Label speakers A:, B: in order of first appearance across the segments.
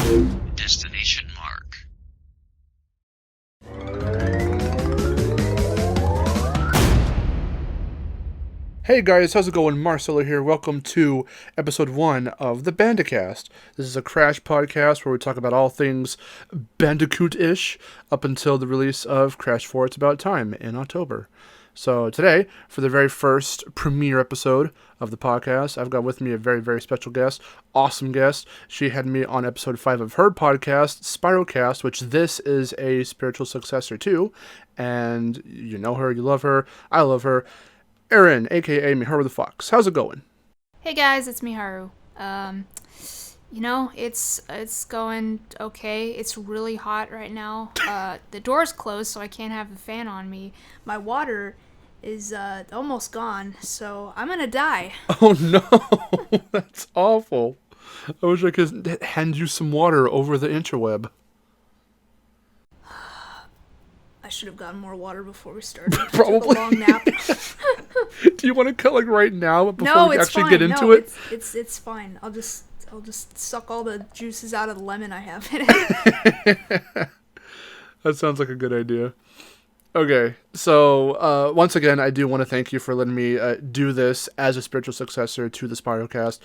A: Destination mark.
B: Hey guys, how's it going? Marcelo here. Welcome to episode 1 of the Bandicast. This is a Crash podcast where we talk about all things Bandicoot-ish up until the release of Crash 4 It's About Time in October. So today, for the very first premiere episode of the podcast, I've got with me a very, very special guest, awesome guest. She had me on episode 5 of her podcast, SpyroCast, which this is a spiritual successor to, and you know her, you love her, I love her. Erin, aka Miharu the Fox. How's it going?
C: Hey guys, it's Miharu. It's going okay. It's really hot right now. The door's closed, so I can't have the fan on me. My water is almost gone, so I'm gonna die.
B: Oh no, that's awful. I wish I could hand you some water over the interweb.
C: I should have gotten more water before we started.
B: Probably.
C: Took a long nap.
B: Do you want to cut like right now before
C: No,
B: we
C: it's
B: actually
C: fine.
B: get into
C: No,
B: it?
C: it's fine. I'll just suck all the juices out of the lemon I have in it.
B: That sounds like a good idea. Okay, so once again, I do want to thank you for letting me do this as a spiritual successor to the SpyroCast.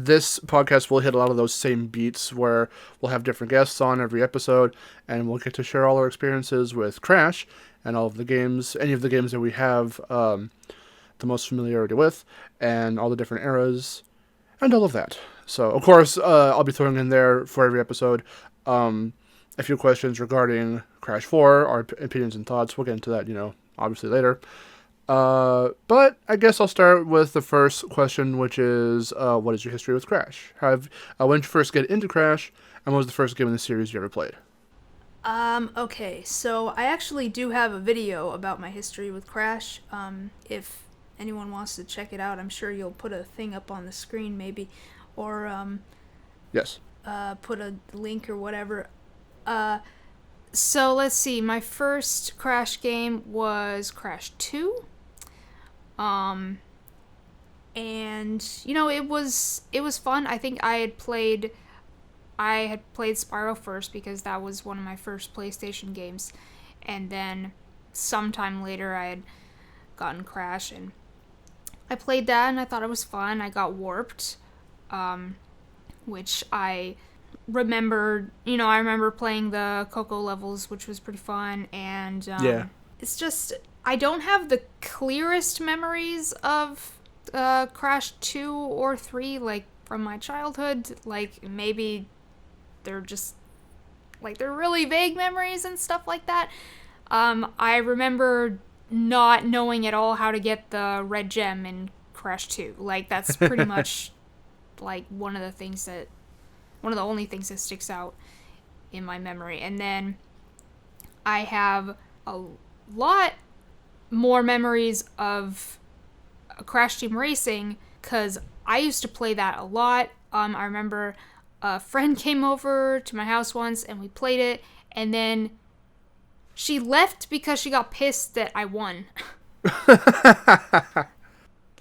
B: This podcast will hit a lot of those same beats where we'll have different guests on every episode, and we'll get to share all our experiences with Crash and all of the games, any of the games that we have the most familiarity with, and all the different eras, and all of that. So, of course, I'll be throwing in there for every episode a few questions regarding Crash 4, our opinions and thoughts. We'll get into that, obviously later. But I guess I'll start with the first question, which is, what is your history with Crash? When did you first get into Crash, and what was the first game in the series you ever played?
C: Okay, so I actually do have a video about my history with Crash. If anyone wants to check it out, I'm sure you'll put a thing up on the screen maybe, or,
B: Yes.
C: put a link or whatever. So let's see, my first Crash game was Crash 2. And, it was fun. I think I had played Spyro first because that was one of my first PlayStation games. And then sometime later I had gotten Crash and I played that and I thought it was fun. I got warped, which I remember playing the Coco levels, which was pretty fun, and it's just, I don't have the clearest memories of Crash 2 or 3, like, from my childhood. Like, maybe they're just, like, they're really vague memories and stuff like that. I remember not knowing at all how to get the red gem in Crash 2. Like, that's pretty much, like, one of the only things that sticks out in my memory. And then I have a lot more memories of Crash Team Racing because I used to play that a lot. I remember a friend came over to my house once and we played it, and then she left because she got pissed that I won.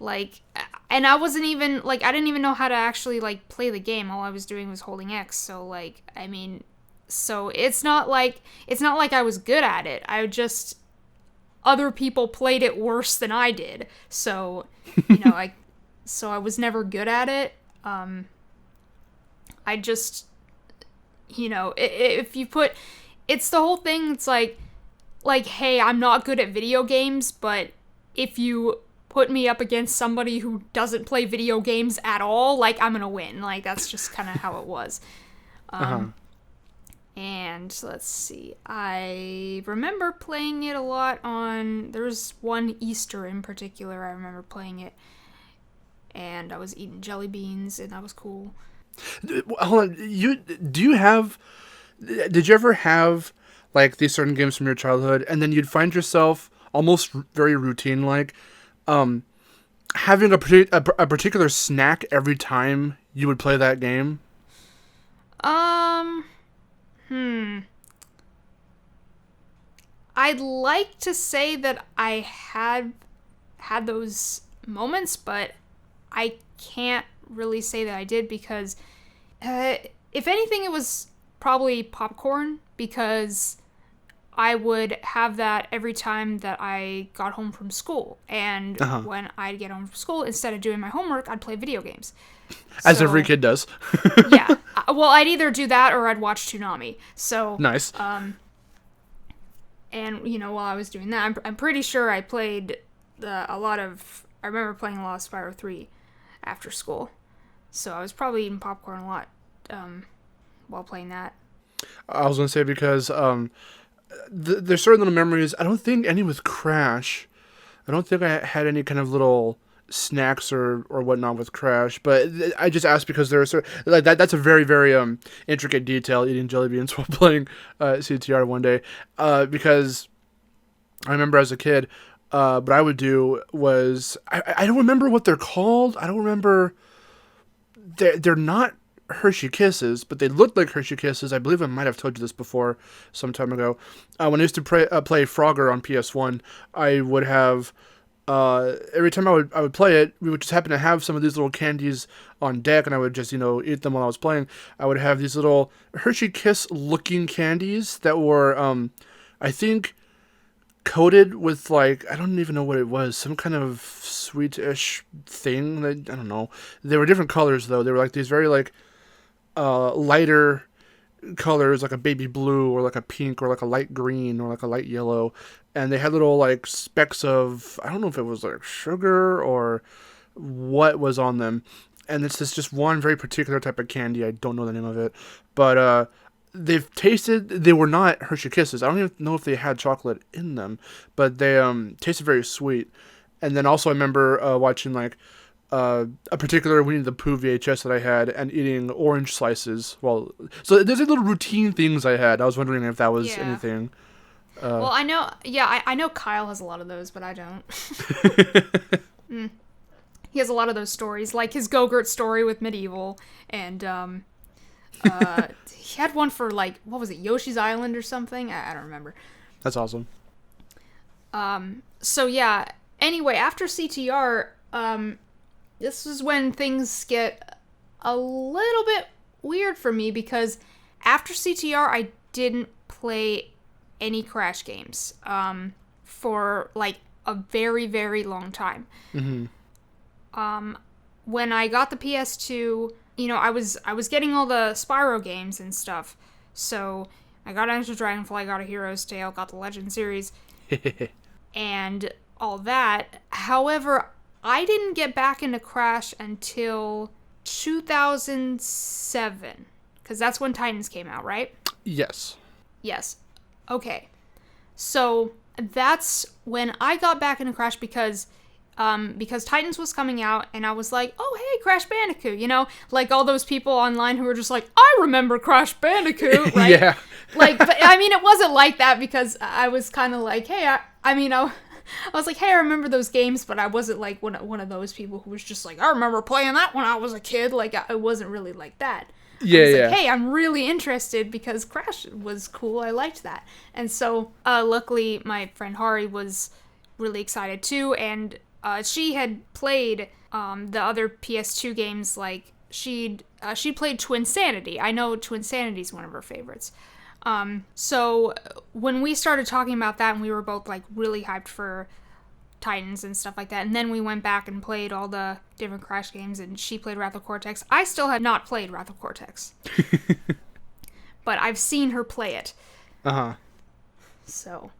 C: Like, and I wasn't even, like, I didn't even know how to actually, like, play the game. All I was doing was holding X, so, like, I mean, so it's not like I was good at it. Other people played it worse than I did, so, so I was never good at it. I just, if you put, it's the whole thing, it's like, hey, I'm not good at video games, but if you put me up against somebody who doesn't play video games at all, like, I'm gonna win. Like, that's just kind of how it was. And let's see, I remember playing it a lot there's one Easter in particular I remember playing it, and I was eating jelly beans, and that was cool.
B: Hold on, did you ever have, like, these certain games from your childhood, and then you'd find yourself almost very routine, like, having a particular snack every time you would play that game?
C: I'd like to say that I had those moments, but I can't really say that I did because if anything, it was probably popcorn, because I would have that every time that I got home from school. And when I'd get home from school, instead of doing my homework, I'd play video games.
B: As every kid does.
C: Yeah. Well, I'd either do that or I'd watch Toonami. So
B: nice.
C: And, while I was doing that, I'm pretty sure I played I remember playing a lot of Spyro 3 after school. So I was probably eating popcorn a lot while playing that.
B: I was going to say, because there's certain little memories. I don't think any with Crash. I don't think I had any kind of little snacks or whatnot with Crash, but I just asked because there are certain, like that's a very, very intricate detail, eating jelly beans while playing CTR one day, because I remember as a kid, what I would do was, I don't remember what they're called. I don't remember. They're not Hershey Kisses, but they looked like Hershey Kisses. I believe I might have told you this before some time ago. When I used to play Frogger on PS1, I would have, every time I would play it, we would just happen to have some of these little candies on deck, and I would just, eat them while I was playing. I would have these little Hershey Kiss looking candies that were, I think, coated with, like, I don't even know what it was, some kind of sweetish thing that, I don't know. They were different colors, though. They were like these very, like, lighter colors, like a baby blue or like a pink or like a light green or like a light yellow, and they had little like specks of, I don't know if it was like sugar or what was on them, and it's just one very particular type of candy. I don't know the name of it, but they were not Hershey Kisses. I don't even know if they had chocolate in them, but they tasted very sweet. And then also I remember watching like a particular Winnie the Pooh VHS that I had, and eating orange slices. Well, so there's like little routine things I had. I was wondering if that was anything.
C: Well, I know. Yeah, I know Kyle has a lot of those, but I don't. He has a lot of those stories, like his Go-Gurt story with Medieval, and he had one for, like, what was it, Yoshi's Island or something? I don't remember.
B: That's awesome.
C: So yeah. Anyway, after CTR, this is when things get a little bit weird for me, because after CTR, I didn't play any Crash games for like a very, very long time. When I got the PS2, I was getting all the Spyro games and stuff. So I got Enter Dragonfly, got a Hero's Tale, got the Legend series, and all that. However, I didn't get back into Crash until 2007, because that's when Titans came out, right?
B: Yes.
C: Okay. So that's when I got back into Crash, because Titans was coming out, and I was like, oh, hey, Crash Bandicoot, like all those people online who were just like, I remember Crash Bandicoot, right?
B: Yeah.
C: Like, but I mean, it wasn't like that, because I was kind of like, hey, I was like, hey, I remember those games, but I wasn't like one of those people who was just like, I remember playing that when I was a kid. Like, I wasn't really like that.
B: Yeah,
C: I was
B: yeah.
C: like, hey, I'm really interested because Crash was cool. I liked that. And so, luckily, my friend Hari was really excited too, and she had played the other PS2 games. Like, she played Twinsanity. I know Twinsanity is one of her favorites. So when we started talking about that, and we were both like really hyped for Titans and stuff like that, and then we went back and played all the different Crash games, and she played Wrath of Cortex. I still had not played Wrath of Cortex, but I've seen her play it. So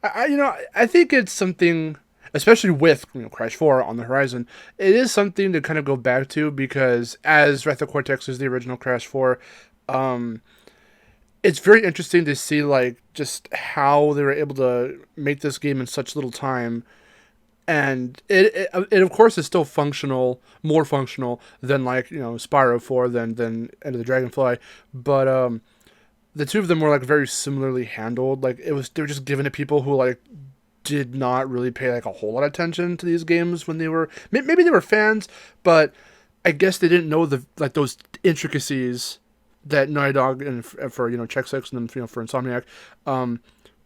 B: I think it's something, especially with Crash 4 on the horizon, it is something to kind of go back to, because as Wrath of Cortex is the original Crash 4, it's very interesting to see like just how they were able to make this game in such little time, and it of course is still more functional than like Spyro 4 than Enter the Dragonfly, but the two of them were like very similarly handled. Like they were just given to people who like did not really pay like a whole lot of attention to these games when they were, maybe they were fans, but I guess they didn't know those intricacies that Naughty Dog and for Check Six and then for Insomniac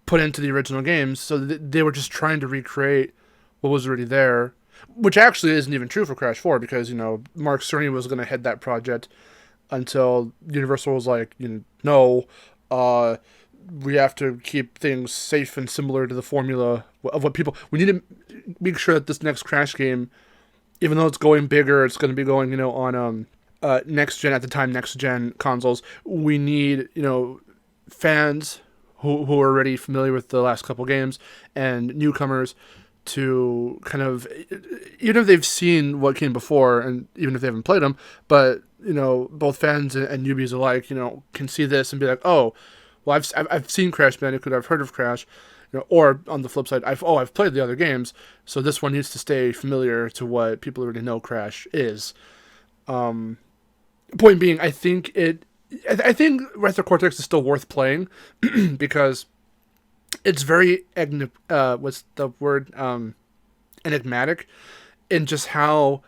B: put into the original games. So they were just trying to recreate what was already there, which actually isn't even true for Crash 4, because Mark Cerny was going to head that project until Universal was like, no, we have to keep things safe and similar to the formula of what people. We need to make sure that this next Crash game, even though it's going bigger, it's going to be going, on next gen, at the time, next gen consoles. We need, fans who are already familiar with the last couple games and newcomers to kind of, even if they've seen what came before and even if they haven't played them, but, both fans and newbies alike, can see this and be like, oh, well, I've seen Crash Bandicoot, I've heard of Crash, or on the flip side, I've played the other games, so this one needs to stay familiar to what people already know Crash is. Point being, I think Retro Cortex is still worth playing because it's very enigmatic in just how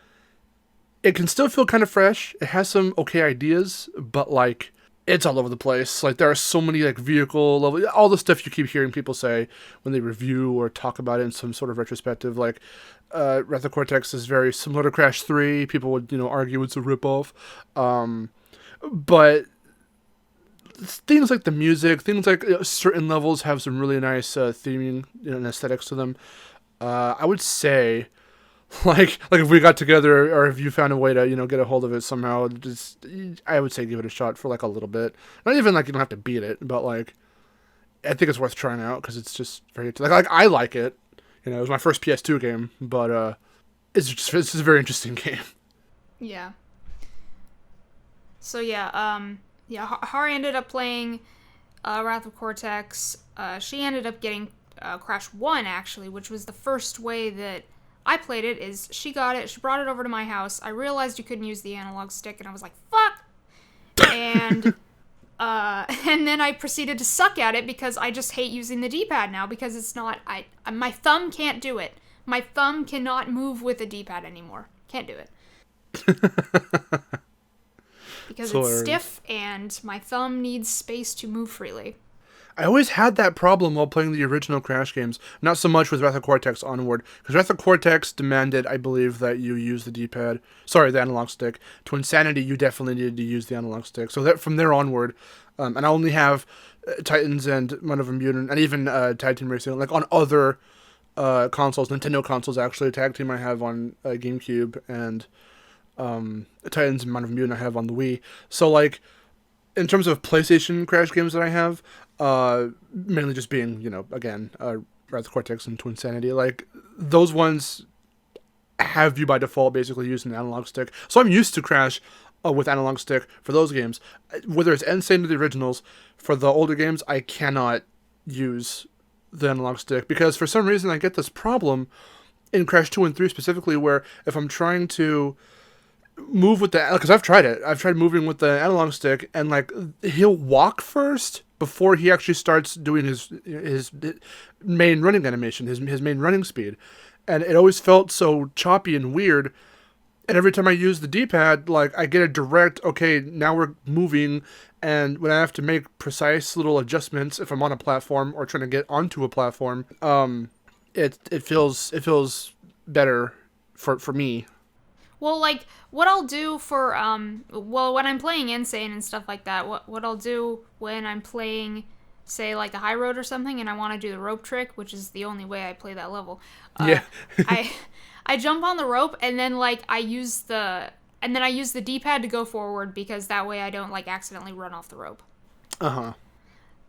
B: it can still feel kind of fresh. It has some okay ideas, but like it's all over the place. Like there are so many like vehicle level, all the stuff you keep hearing people say when they review or talk about it in some sort of retrospective. Like Retro Cortex is very similar to Crash 3. People would argue it's a ripoff, but things like the music, things like certain levels have some really nice theming and aesthetics to them. I would say, like if we got together or if you found a way to get a hold of it somehow, I would say give it a shot for like a little bit. Not even like you don't have to beat it, but like I think it's worth trying out because it's just very like I like it. It was my first PS2 game, but it's just a very interesting game.
C: Yeah. So yeah, Hari ended up playing Wrath of Cortex. She ended up getting Crash 1, actually, which was the first way that I played it. Is she got it, she brought it over to my house. I realized you couldn't use the analog stick, and I was like, fuck! And then I proceeded to suck at it because I just hate using the D-pad now because it's not... my thumb can't do it. My thumb cannot move with a D-pad anymore. Can't do it. Because it's stiff and my thumb needs space to move freely.
B: I always had that problem while playing the original Crash games. Not so much with Wrath of Cortex onward, because Wrath of Cortex demanded, I believe, that you use the D-pad. Sorry, the analog stick. To Insanity, you definitely needed to use the analog stick. So that from there onward, and I only have Titans and Mind of a Mutant, and even Tag Team Racing, like on other consoles, Nintendo consoles actually. Tag Team I have on GameCube, and Titans and Mind of a Mutant I have on the Wii. So like, in terms of PlayStation Crash games that I have, mainly just being, again, Wrath of Cortex and Twin Sanity, like, those ones have you by default basically using an analog stick. So I'm used to Crash with analog stick for those games. Whether it's Insane or the originals, for the older games, I cannot use the analog stick, because for some reason I get this problem in Crash 2 and 3 specifically, where if I'm trying to move with the, because I've tried it. I've tried moving with the analog stick, and like he'll walk first before he actually starts doing his main running animation, his main running speed, and it always felt so choppy and weird. And every time I use the D-pad, like I get a direct, okay, now we're moving, and when I have to make precise little adjustments if I'm on a platform or trying to get onto a platform, it feels better for me.
C: Well, like, what I'll do for, when I'm playing Insane and stuff like that, what I'll do when I'm playing, say, like, a high road or something, and I want to do the rope trick, which is the only way I play that level.
B: Yeah.
C: I jump on the rope, and then, like, I use the D-pad to go forward, because that way I don't, like, accidentally run off the rope.
B: Uh-huh.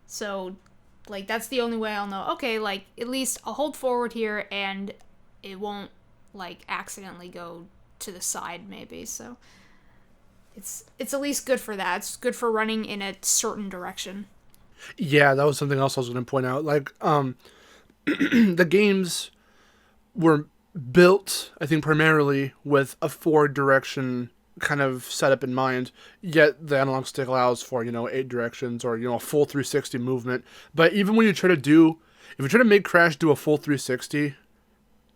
C: So, like, that's the only way I'll know, okay, like, at least I'll hold forward here, and it won't, like, accidentally go to the side, maybe. So it's at least good for that. It's good for running in a certain direction.
B: Yeah, that was something else I was going to point out. Like, the games were built, I think, primarily with a forward-direction kind of setup in mind, yet the analog stick allows for, 8 directions or, a full 360 movement. But even when you try to make Crash do a full 360,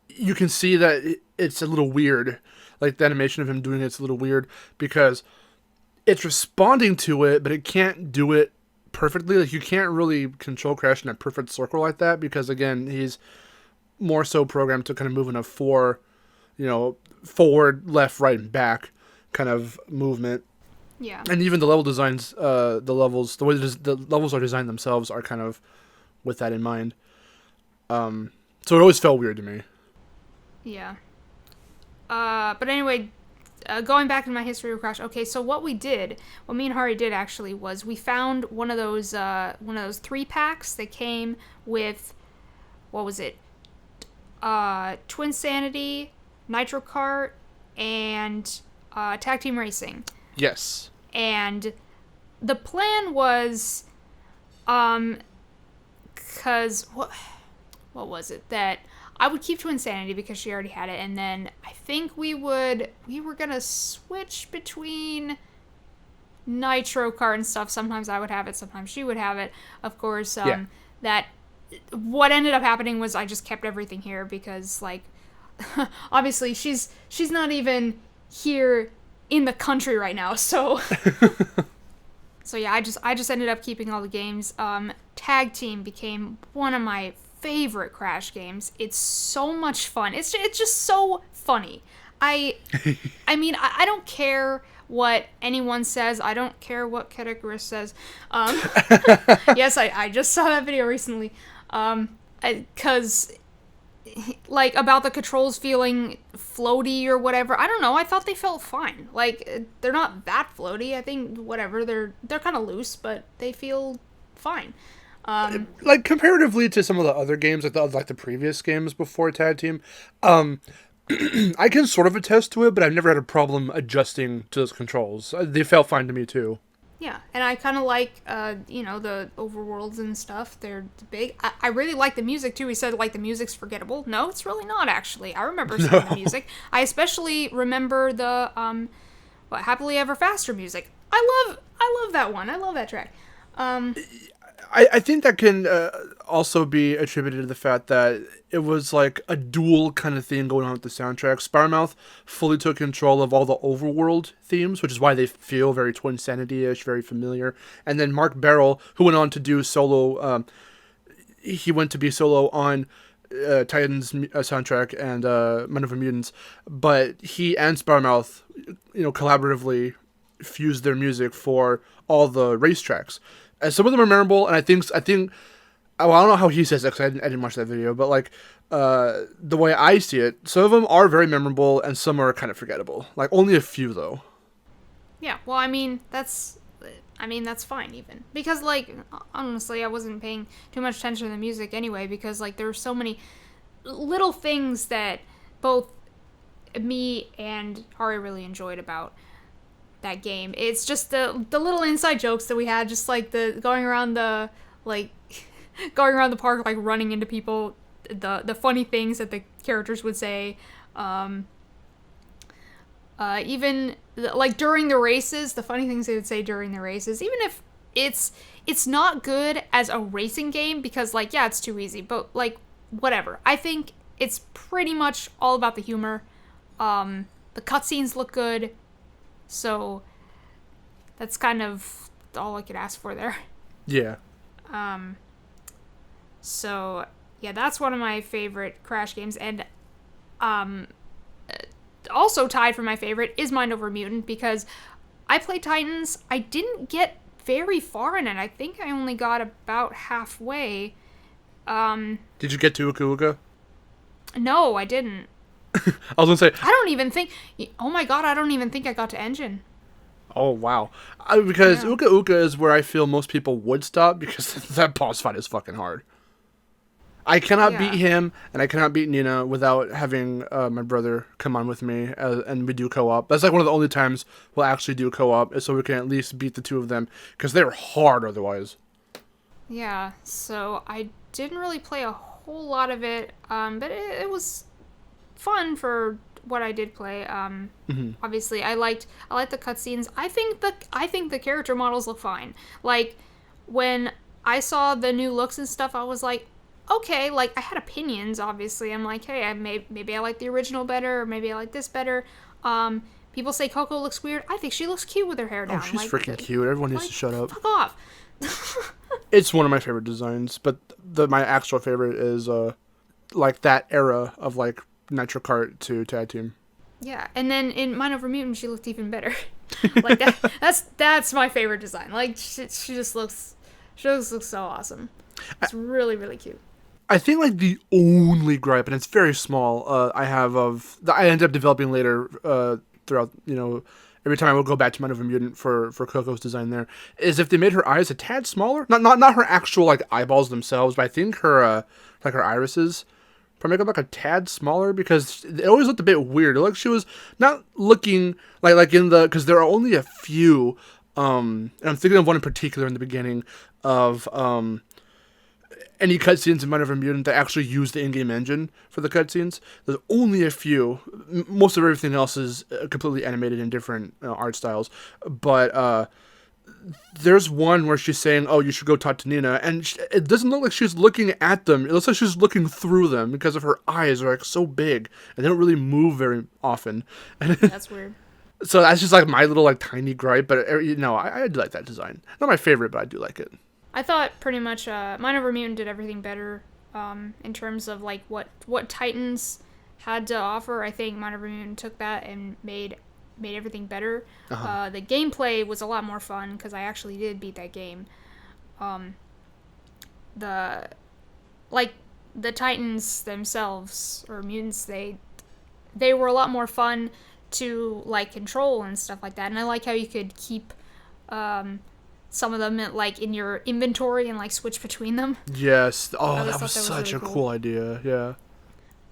B: you can see that it's a little weird. Like, the animation of him doing it's a little weird, because it's responding to it, but it can't do it perfectly. Like, you can't really control Crash in a perfect circle like that, because, again, he's more so programmed to kind of move in a forward, left, right, and back kind of movement.
C: Yeah.
B: And even the level designs, the way the levels are designed themselves are kind of with that in mind. So it always felt weird to me.
C: Yeah. But anyway, going back in my history of Crash. Okay, so what me and Hari did actually was we found one of those 3-packs that came with, what was it? Twinsanity, Nitro Kart, and Tag Team Racing.
B: Yes.
C: And the plan was, cause what was it that I would keep Twinsanity because she already had it, and then I think we were gonna switch between Nitro Kart and stuff. Sometimes I would have it, sometimes she would have it. Of course, that what ended up happening was I just kept everything here because, like, obviously she's not even here in the country right now, so so yeah, I just ended up keeping all the games. Tag Team became one of my favorite Crash games. It's so much fun. It's just so funny. I mean, I don't care what anyone says. I don't care what Cortex says. Yes, I just saw that video recently. Because like, about the controls feeling floaty or whatever. I don't know. I thought they felt fine. Like, they're not that floaty. I think whatever. They're kind of loose, but they feel fine.
B: Like, comparatively to some of the other games, like the previous games before Tag Team, I can sort of attest to it, but I've never had a problem adjusting to those controls. They felt fine to me too.
C: Yeah, and I kind of like, the overworlds and stuff. They're big. I really like the music, too. He said, like, the music's forgettable. No, it's really not, actually. I remember some of the music. I especially remember the, Happily Ever Faster music. I love that one. I love that track.
B: I think that can also be attributed to the fact that it was like a dual kind of thing going on with the soundtrack. Spyro fully took control of all the overworld themes, which is why they feel very Twinsanity-ish, very familiar. And then Mark Barrel, who went on to do solo, he went to be solo on Titan's soundtrack and Men of Mutants, but he and Spyro collaboratively fused their music for all the racetracks. And some of them are memorable, and I think I don't know how he says it, because I didn't watch that video, but, like, the way I see it, some of them are very memorable, and some are kind of forgettable. Like, only a few, though.
C: Yeah, well, I mean, that's fine, even. Because, like, honestly, I wasn't paying too much attention to the music anyway, because, like, there were so many little things that both me and Hari really enjoyed about that game. It's just the little inside jokes that we had, just like the going around the park, like running into people, the funny things that the characters would say, even like during the races, the funny things they would say during the races, even if it's not good as a racing game, because, like, yeah, it's too easy, but, like, whatever. I think it's pretty much all about the humor. The cutscenes look good. So, that's kind of all I could ask for there.
B: Yeah.
C: So, yeah, that's one of my favorite Crash games. And, also tied for my favorite is Mind Over Mutant, because I played Titans. I didn't get very far in it. I think I only got about halfway.
B: Did you get to Uka Uka?
C: No, I didn't.
B: I was gonna say,
C: I don't even think I got to Engine.
B: Oh, wow. Because
C: Yeah.
B: Uka Uka is where I feel most people would stop, because that boss fight is fucking hard. I cannot beat him, and I cannot beat Nina without having my brother come on with me, and we do co-op. That's like one of the only times we'll actually do co-op, so we can at least beat the two of them, because they're hard otherwise.
C: Yeah, so I didn't really play a whole lot of it, but it was fun for what I did play. Obviously, I liked the cutscenes. I think the character models look fine. Like, when I saw the new looks and stuff, I was like, okay. Like, I had opinions. Obviously, I'm like, hey, maybe I like the original better, or maybe I like this better. People say Coco looks weird. I think she looks cute with her hair down.
B: Oh, she's freaking cute. Everyone needs to shut up.
C: Fuck off.
B: It's one of my favorite designs, but my actual favorite is like that era of, like, Nitro Kart to Tag Team.
C: Yeah, and then in Mind Over Mutant, she looked even better. Like that's my favorite design. Like she just looks so awesome. It's really, really cute.
B: I think like the only gripe, and it's very small, I have I ended up developing later throughout, every time I would go back to Mind Over Mutant for Coco's design there, is if they made her eyes a tad smaller. Not her actual like eyeballs themselves, but I think her like her irises probably make them like a tad smaller, because it always looked a bit weird. It looked like she was not looking like in the, because there are only a few, and I'm thinking of one in particular in the beginning of any cutscenes in Mind Over Mutant that actually use the in-game engine for the cutscenes. There's only a few. Most of everything else is completely animated in different art styles. But there's one where she's saying, "Oh, you should go talk to Nina," and it doesn't look like she's looking at them. It looks like she's looking through them, because of her eyes are like so big and they don't really move very often.
C: That's weird.
B: So that's just like my little like tiny gripe. But I do like that design. Not my favorite, but I do like it.
C: I thought pretty much Mind Over Mutant did everything better in terms of like what Titans had to offer. I think Mind Over Mutant took that and made everything better. Uh-huh. The gameplay was a lot more fun, because I actually did beat that game. The Titans themselves, or mutants, they were a lot more fun to like control and stuff like that. And I like how you could keep some of them in your inventory and like switch between them.
B: Yes. Oh, that was such really a cool idea. Yeah.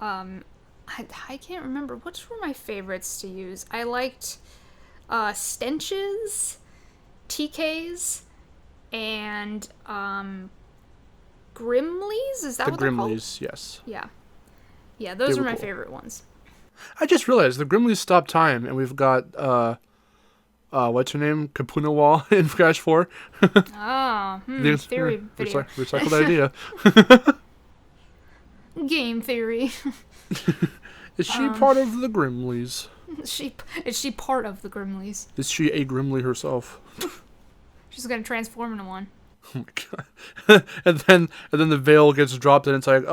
C: I can't remember which were my favorites to use. I liked Stenches, TKs, and Grimleys. Is that what they're called? The
B: Grimleys, yes.
C: Yeah, those were my favorite ones.
B: I just realized the Grimleys stopped time, and we've got what's her name? Kapuna Wall in Crash 4.
C: Theory video.
B: Recycled idea.
C: Game theory.
B: Is she part of the Grimleys?
C: Is she part of the Grimleys?
B: Is she a Grimley herself?
C: She's gonna transform into one.
B: Oh my god! and then the veil gets dropped, and it's like,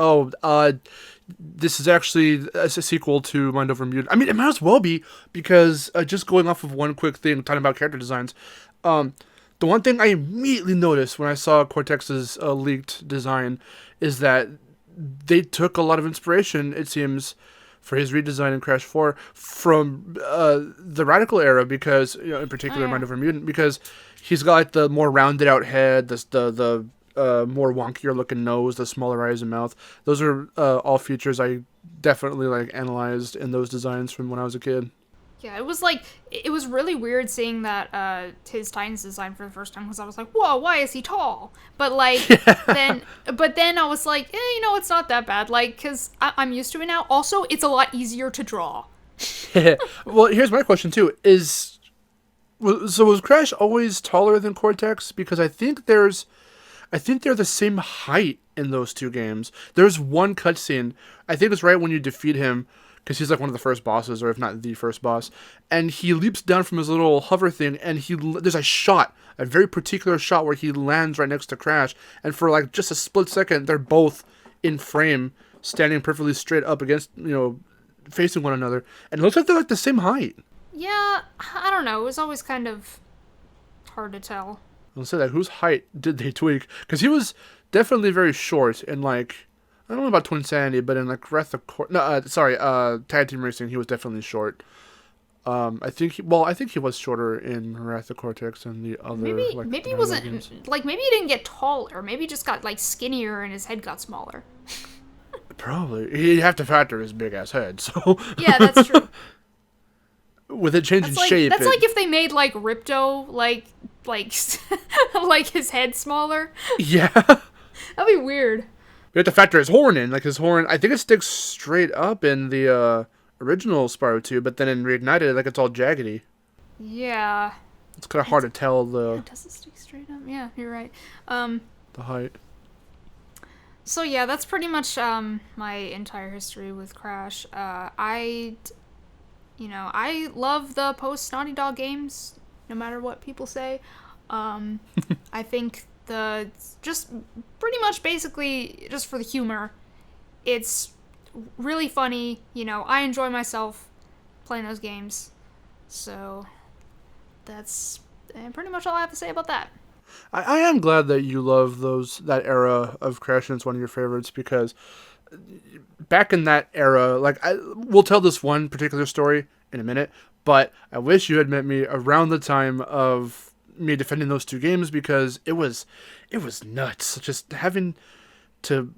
B: this is actually a sequel to Mind Over Mutant. I mean, it might as well be, because just going off of one quick thing, talking about character designs, the one thing I immediately noticed when I saw Cortex's leaked design is that they took a lot of inspiration, it seems, for his redesign in Crash 4 from the Radical era, because, in particular, Mind Over Mutant, because he's got like the more rounded out head, the more wonkier looking nose, the smaller eyes and mouth. Those are all features I definitely like analyzed in those designs from when I was a kid.
C: Yeah, it was really weird seeing that his Titans design for the first time, because I was like, whoa, why is he tall? But then I was like, it's not that bad, because I'm used to it now. Also, it's a lot easier to draw.
B: Well, here's my question too: was Crash always taller than Cortex? Because I think they're the same height in those two games. There's one cutscene, I think it's right when you defeat him, because he's like one of the first bosses, or if not the first boss, and he leaps down from his little hover thing, and there's a very particular shot where he lands right next to Crash, and for like just a split second, they're both in frame, standing perfectly straight up against, facing one another, and it looks like they're like the same height.
C: Yeah, I don't know. It was always kind of hard to tell.
B: I'll say that. Whose height did they tweak? Because he was definitely very short in like, I don't know about Twin Sanity, but in like Tag Team Racing, he was definitely short. I think he was shorter in Wrath of Cortex and the other.
C: Maybe he wasn't games. Maybe he didn't get taller. Maybe he just got like skinnier and his head got smaller.
B: Probably. He'd have to factor his big ass head. So
C: yeah, that's true.
B: With it changing shape.
C: That's like if they made like Ripto like his head smaller.
B: Yeah.
C: That'd be weird.
B: We have to factor his horn in. Like his horn, I think it sticks straight up in the original Spyro 2, but then in Reignited, like it's all jaggedy.
C: Yeah.
B: It's kind of hard to tell
C: does it stick straight up? Yeah, you're right.
B: The height.
C: So yeah, that's pretty much my entire history with Crash. I love the post Naughty Dog games, no matter what people say. I think just pretty much basically just for the humor, it's really funny. I enjoy myself playing those games. So that's pretty much all I have to say about that.
B: I am glad that you love that era of Crash and it's one of your favorites, because back in that era, like, we'll tell this one particular story in a minute, but I wish you had met me around the time of me defending those two games, because it was nuts. Just having to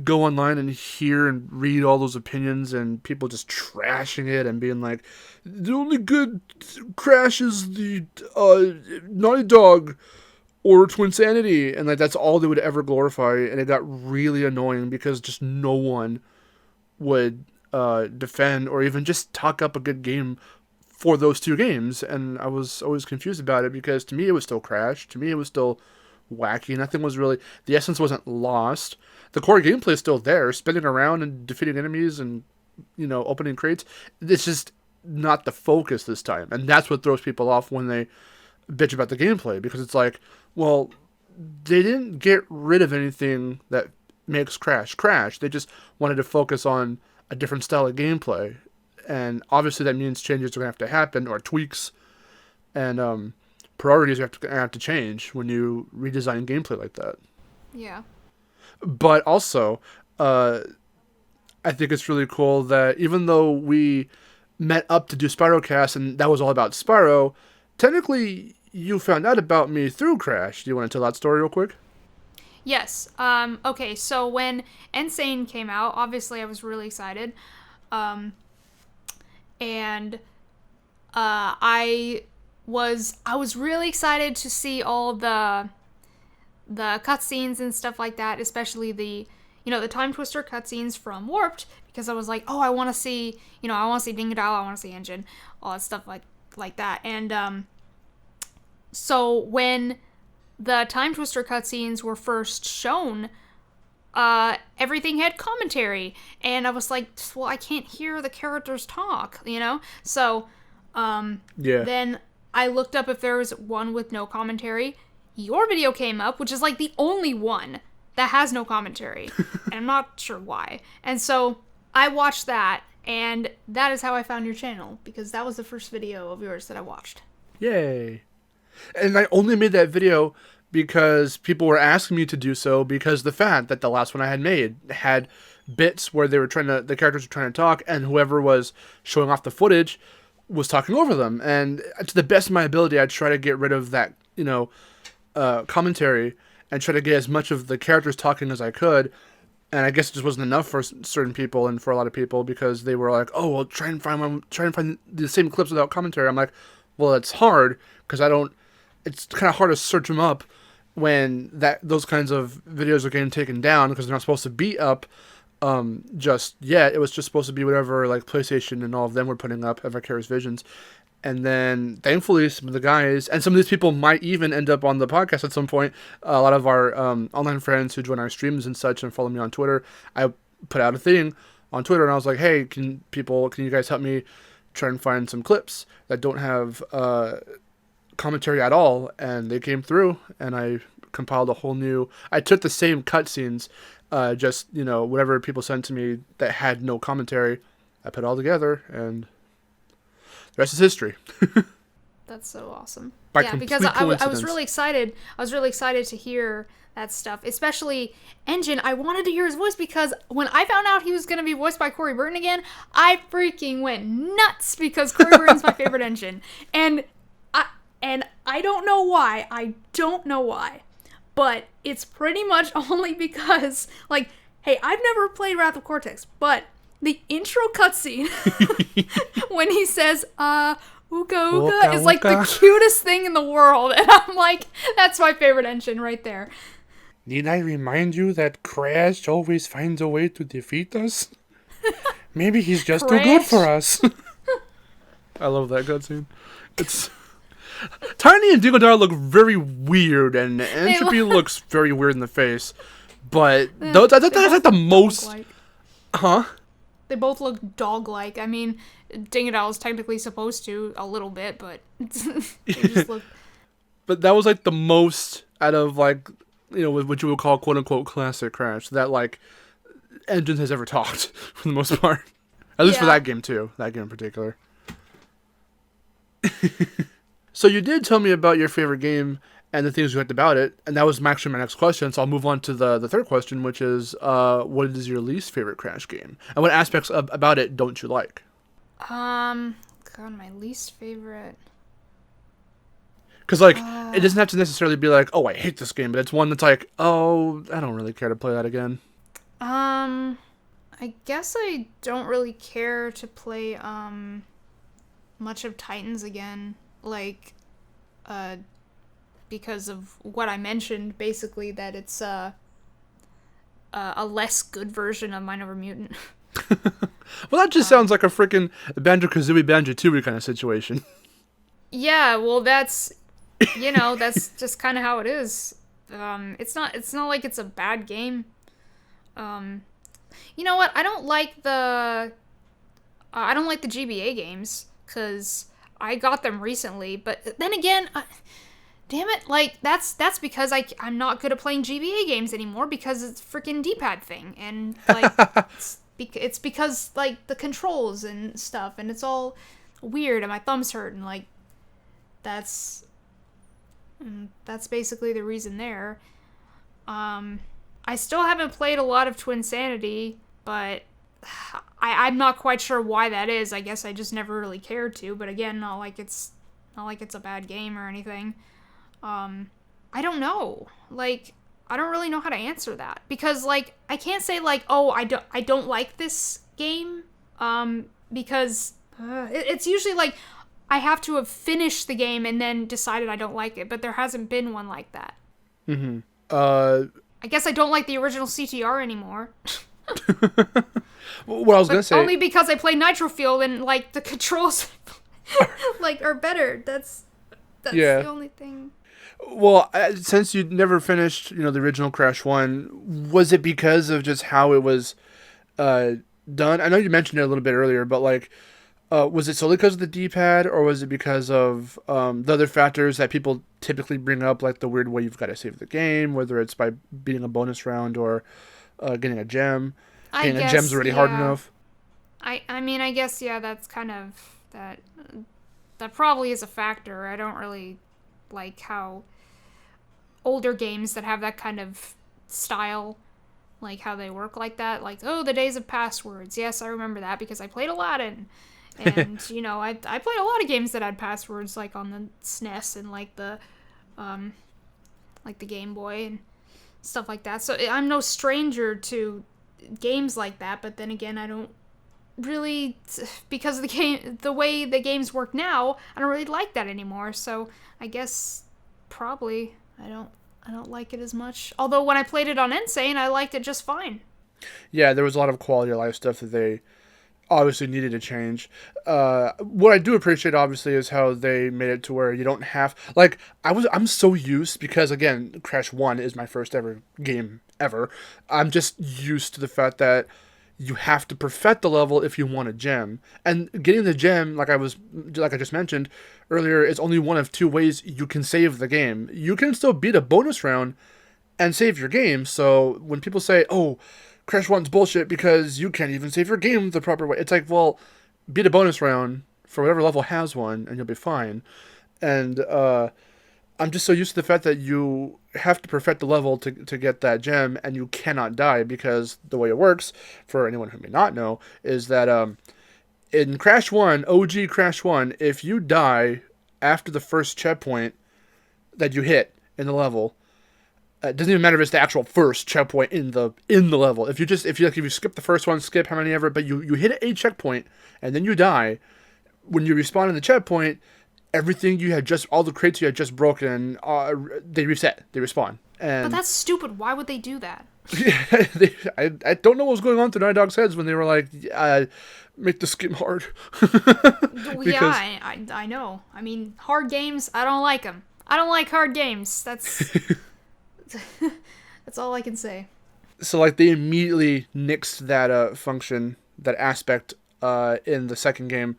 B: go online and hear and read all those opinions and people just trashing it and being like, the only good Crash is the Naughty Dog or Twinsanity, and like that's all they would ever glorify, and it got really annoying because just no one would defend or even just talk up a good game for those two games. And I was always confused about it, because to me it was still Crash, to me it was still wacky. Nothing was really, the essence wasn't lost. The core gameplay is still there, spinning around and defeating enemies and, you know, opening crates. It's just not the focus this time, and that's what throws people off when they bitch about the gameplay, because it's like, well, they didn't get rid of anything that makes Crash Crash. They just wanted to focus on a different style of gameplay, and obviously that means changes are going to have to happen, or tweaks, and priorities have to change when you redesign gameplay like that.
C: Yeah.
B: But also, I think it's really cool that even though we met up to do SpyroCast and that was all about Spyro, technically you found out about me through Crash. Do you want to tell that story real quick?
C: Yes. Okay, so when Insane came out, obviously I was really excited. And I was really excited to see all the cutscenes and stuff like that, especially the Time Twister cutscenes from Warped, because I was like, oh, I want to see Dingadile, I want to see Engine, all that stuff like that. And so when the Time Twister cutscenes were first shown, everything had commentary, and I was like, well, I can't hear the characters talk, So then I looked up if there was one with no commentary. Your video came up, which is like the only one that has no commentary, and I'm not sure why. And so I watched that, and that is how I found your channel, because that was the first video of yours that I watched.
B: Yay. And I only made that video because people were asking me to do so, because the fact that the last one I had made had bits where the characters were trying to talk, and whoever was showing off the footage was talking over them. And to the best of my ability, I'd try to get rid of that, commentary, and try to get as much of the characters talking as I could. And I guess it just wasn't enough for certain people and for a lot of people, because they were like, oh, well, try and find the same clips without commentary. I'm like, well, it's hard, because it's kind of hard to search them up when those kinds of videos are getting taken down, because they're not supposed to be up just yet. It was just supposed to be whatever like PlayStation and all of them were putting up, Vicarious Visions. And then thankfully some of the guys, and some of these people might even end up on the podcast at some point, a lot of our online friends who join our streams and such and follow me on Twitter, I put out a thing on Twitter and I was like, hey, can you guys help me try and find some clips that don't have commentary at all? And they came through, and I compiled I took the same cutscenes, just whatever people sent to me that had no commentary, I put it all together, and the rest is history.
C: That's so awesome.
B: Because
C: I was really excited. I was really excited to hear that stuff, especially Engine. I wanted to hear his voice, because when I found out he was going to be voiced by Corey Burton again, I freaking went nuts, because Corey Burton's my favorite Engine. And I don't know why. But it's pretty much only because, like, hey, I've never played Wrath of Cortex, but the intro cutscene when he says, Ooga Ooga, is like the cutest thing in the world. And I'm like, that's my favorite Engine right there.
B: Need I remind you that Crash always finds a way to defeat us? Maybe he's just too good for us. I love that cutscene. It's... Tiny and Dingodile look very weird, and Entropy looks very weird in the face. But that's like the most...
C: Dog-like.
B: Huh?
C: They both look dog-like. I mean, Dingodile is technically supposed to a little bit, but they just look...
B: But that was like the most out of like, what you would call quote-unquote classic Crash that like Engine has ever talked, for the most part. At least for that game too. That game in particular. So you did tell me about your favorite game and the things you liked about it, and that was actually my next question. So I'll move on to the third question, which is, what is your least favorite Crash game, and what aspects about it don't you like?
C: God, my least favorite.
B: Because, like, it doesn't have to necessarily be like, oh, I hate this game, but it's one that's like, oh, I don't really care to play that again.
C: I guess I don't really care to play, much of Titans again. Like, because of what I mentioned, basically, that it's, a less good version of Mind Over Mutant.
B: Well, that just sounds like a freaking Banjo-Kazooie Banjo-Tooie kind of situation.
C: Yeah, well, that's just kind of how it is. It's not like it's a bad game. You know what? I don't like the GBA games, because I got them recently, but then again, damn it, like, that's because I'm not good at playing GBA games anymore, because it's a freaking D-pad thing, and, like, it's because, like, the controls and stuff, and it's all weird, and my thumbs hurt, and, like, that's basically the reason there. I still haven't played a lot of Twinsanity, but I'm not quite sure why that is. I guess I just never really cared to, but again, not like it's a bad game or anything. I don't know. Like, I don't really know how to answer that, because, like, I can't say, like, oh, I don't like this game, because it's usually like I have to have finished the game and then decided I don't like it, but there hasn't been one like that.
B: Mm-hmm.
C: I guess I don't like the original CTR anymore.
B: What I was gonna say,
C: only because I play Nitro Fuel and, like, the controls like, are better. That's the only thing.
B: Well, since you never finished, the original Crash 1, was it because of just how it was done? I know you mentioned it a little bit earlier, but, like, was it solely because of the D-pad, or was it because of the other factors that people typically bring up, like the weird way you've got to save the game, whether it's by beating a bonus round or getting a gem? A gem's already hard enough.
C: I mean, I guess, yeah, that's kind of, that probably is a factor. I don't really like how older games that have that kind of style, like, how they work like that. Like, oh, the days of passwords. Yes, I remember that because I played Aladdin. And, I played a lot of games that had passwords, like, on the SNES and, like, the Game Boy and stuff like that. So I'm no stranger to games like that, but then again, I don't really, because of the way the games work now, I don't really like that anymore. So I guess probably I don't like it as much. Although when I played it on Insane, I liked it just fine.
B: Yeah, there was a lot of quality of life stuff that they obviously needed to change. What I do appreciate, obviously, is how they made it to where you don't have, like, I'm so used, because again, Crash 1 is my first ever game ever. I'm just used to the fact that you have to perfect the level if you want a gem. And getting the gem, like I just mentioned earlier, is only one of two ways you can save the game. You can still beat a bonus round and save your game. So when people say, oh, Crash 1's bullshit because you can't even save your game the proper way, it's like, well, beat a bonus round for whatever level has one and you'll be fine. And I'm just so used to the fact that you have to perfect the level to get that gem, and you cannot die, because the way it works, for anyone who may not know, is that in Crash 1, OG Crash 1, if you die after the first checkpoint that you hit in the level, it doesn't even matter if it's the actual first checkpoint in the level. If you skip the first one, skip how many ever, but you hit a checkpoint and then you die, when you respawn in the checkpoint, everything you had just, all the crates you had just broken, they reset, they respawn.
C: But that's stupid. Why would they do that?
B: I don't know what was going on through Naughty Dog's heads when they were like, make this game hard.
C: Yeah, I know. I mean, hard games, I don't like them. I don't like hard games. That's that's all I can say.
B: So, like, they immediately nixed that function, that aspect in the second game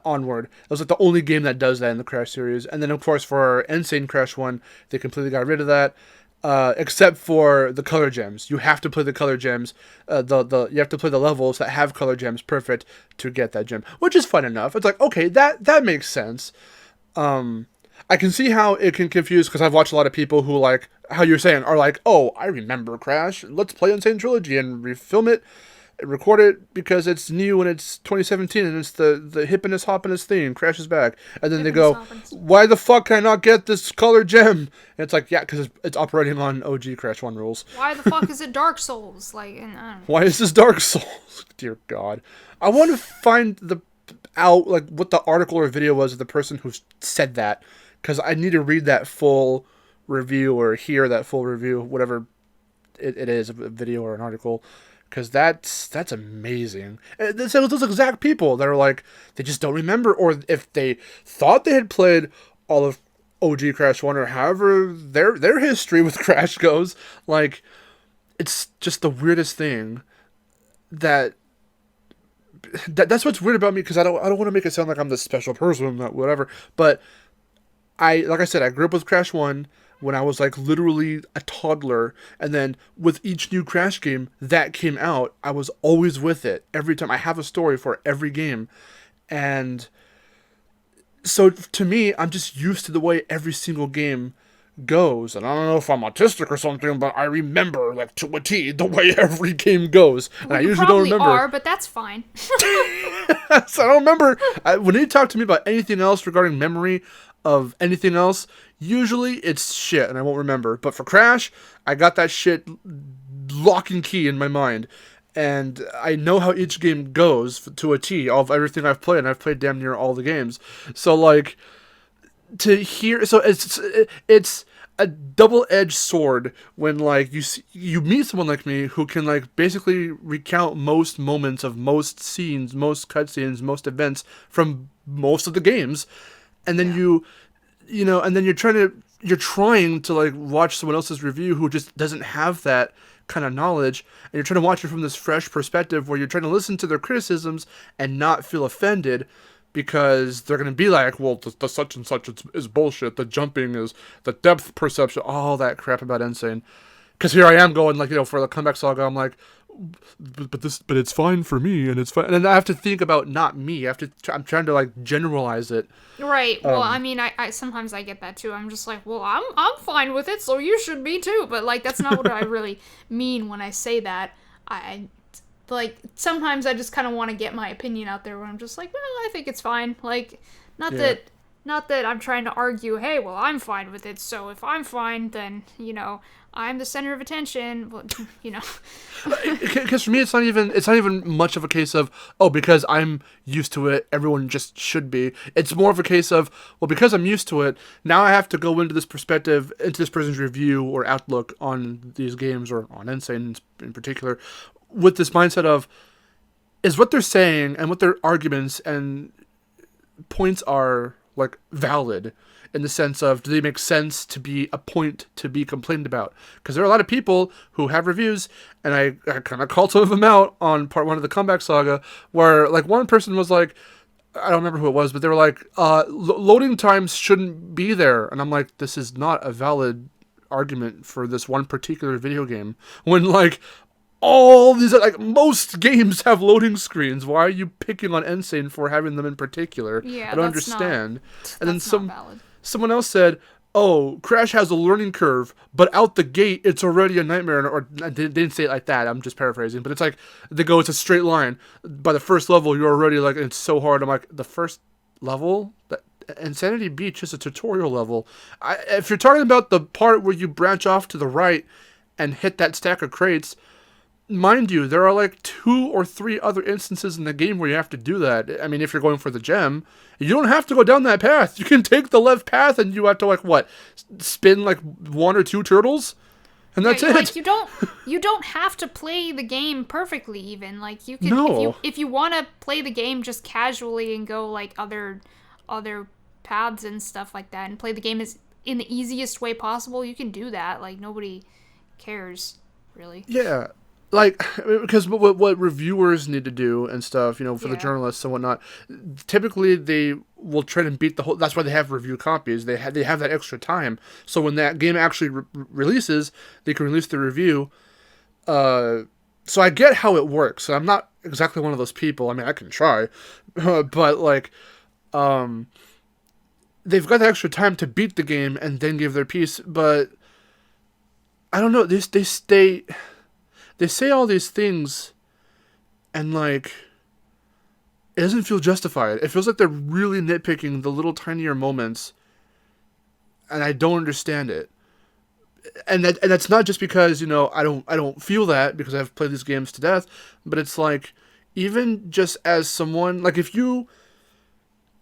B: onward. It was like the only game that does that in the Crash series. And then, of course, for Insane Crash 1, they completely got rid of that. Except for the color gems. You have to play the color gems. You have to play the levels that have color gems perfect to get that gem, which is fun enough. It's like, okay, that makes sense. I can see how it can confuse, because I've watched a lot of people who, like, how you're saying, are like, oh, I remember Crash. Let's play Insane Trilogy and refilm it, record it because it's new and it's 2017 and it's the hippiness hoppiness theme. Crash is back. And then they go, why the fuck can I not get this color gem? And it's like, yeah, because it's operating on OG Crash 1 rules.
C: Why the fuck is it Dark Souls? Like,
B: why is this Dark Souls? Dear God. I want to find like what the article or video was of the person who said that, because I need to read that full review or hear that full review, whatever it is, a video or an article, because that's amazing. It's those exact people that are like, they just don't remember, or if they thought they had played all of OG Crash 1 or however their history with Crash goes, like, it's just the weirdest thing that's what's weird about me, because I don't want to make it sound like I'm this special person, that whatever, but like I said, I grew up with Crash 1 when I was like literally a toddler, and then with each new Crash game that came out, I was always with it. Every time I have a story for every game, and so to me, I'm just used to the way every single game goes, and I don't know if I'm autistic or something, but I remember like to a T the way every game goes, and I usually don't remember.
C: Are, but that's fine.
B: So I don't remember. When you talk to me about anything else regarding memory of anything else, usually it's shit and I won't remember. But for Crash, I got that shit lock and key in my mind, and I know how each game goes to a T of everything I've played, and I've played damn near all the games. So like, to hear, so it's a double-edged sword when like you meet someone like me who can like basically recount most moments of most scenes, most cutscenes, most events from most of the games, and then and then you're trying to like watch someone else's review who just doesn't have that kind of knowledge, and you're trying to watch it from this fresh perspective where you're trying to listen to their criticisms and not feel offended, because they're going to be like, well, the such and such is bullshit, the jumping is, the depth perception, all that crap about Insane. Because here I am going, like, for the Comeback Saga, I'm like, but it's fine for me, and it's fine. And then I have to think about not me. I'm trying to, like, generalize it.
C: Right. Well, I mean, I sometimes I get that, too. I'm just like, well, I'm fine with it, so you should be, too. But, like, that's not what I really mean when I say that. Like, sometimes I just kind of want to get my opinion out there where I'm just like, well, I think it's fine. Like, not that I'm trying to argue, hey, well, I'm fine with it, so if I'm fine, then, I'm the center of attention,
B: Because for me, it's not even much of a case of, oh, because I'm used to it, everyone just should be. It's more of a case of, well, because I'm used to it, now I have to go into this perspective, into this person's review or outlook on these games, or on Insane in particular, with this mindset of, is what they're saying and what their arguments and points are, like, valid, in the sense of, do they make sense to be a point to be complained about? Because there are a lot of people who have reviews, and I kind of called some of them out on part 1 of the Comeback Saga, where, like, one person was like, I don't remember who it was, but they were like, loading times shouldn't be there. And I'm like, this is not a valid argument for this one particular video game. When, like, all these, like, most games have loading screens. Why are you picking on Insane for having them in particular?
C: Yeah,
B: I don't understand. And then
C: valid.
B: Someone else said, oh, Crash has a learning curve, but out the gate, it's already a nightmare. Or they didn't say it like that. I'm just paraphrasing. But it's like, it's a straight line. By the first level, you're already like, it's so hard. I'm like, the first level? Insanity Beach is a tutorial level. If you're talking about the part where you branch off to the right and hit that stack of crates, mind you, there are like 2 or 3 other instances in the game where you have to do that. I mean, if you're going for the gem, you don't have to go down that path. You can take the left path and you have to, like, what, spin like 1 or 2 turtles? And that's it.
C: Like, you don't have to play the game perfectly, even. Like, you can, if you want to play the game just casually and go, like, other paths and stuff like that, and play the game in the easiest way possible, you can do that. Like, nobody cares, really.
B: Yeah. Like, because what reviewers need to do and stuff, for the journalists and whatnot, typically they will try to beat the whole. That's why they have review copies. They have that extra time, so when that game actually releases, they can release the review. So I get how it works. I'm not exactly one of those people. I mean, I can try, but like, they've got the extra time to beat the game and then give their piece, but I don't know. They say all these things, and like, it doesn't feel justified. It feels like they're really nitpicking the little tinier moments, and I don't understand it. And that's not just because, you know, I don't feel that because I've played these games to death, but it's like, even just as someone, like, if you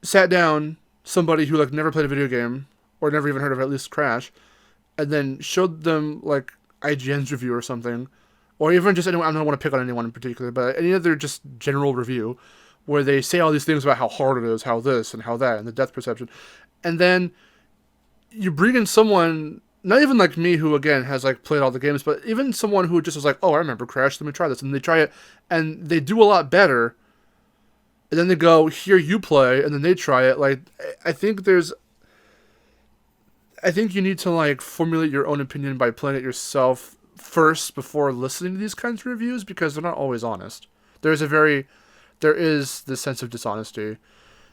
B: sat down somebody who like never played a video game or never even heard of at least Crash, and then showed them like IGN's review or something, or even just anyone, I don't want to pick on anyone in particular, but any other just general review where they say all these things about how hard it is, how this and how that, and the depth perception, and then you bring in someone, not even like me, who again has like played all the games, but even someone who just was like, oh, I remember Crash, let me try this, and they try it, and they do a lot better, and then they go, here you play, and then they try it. Like, I think you need to like formulate your own opinion by playing it yourself first before listening to these kinds of reviews, because they're not always honest. There is this sense of dishonesty.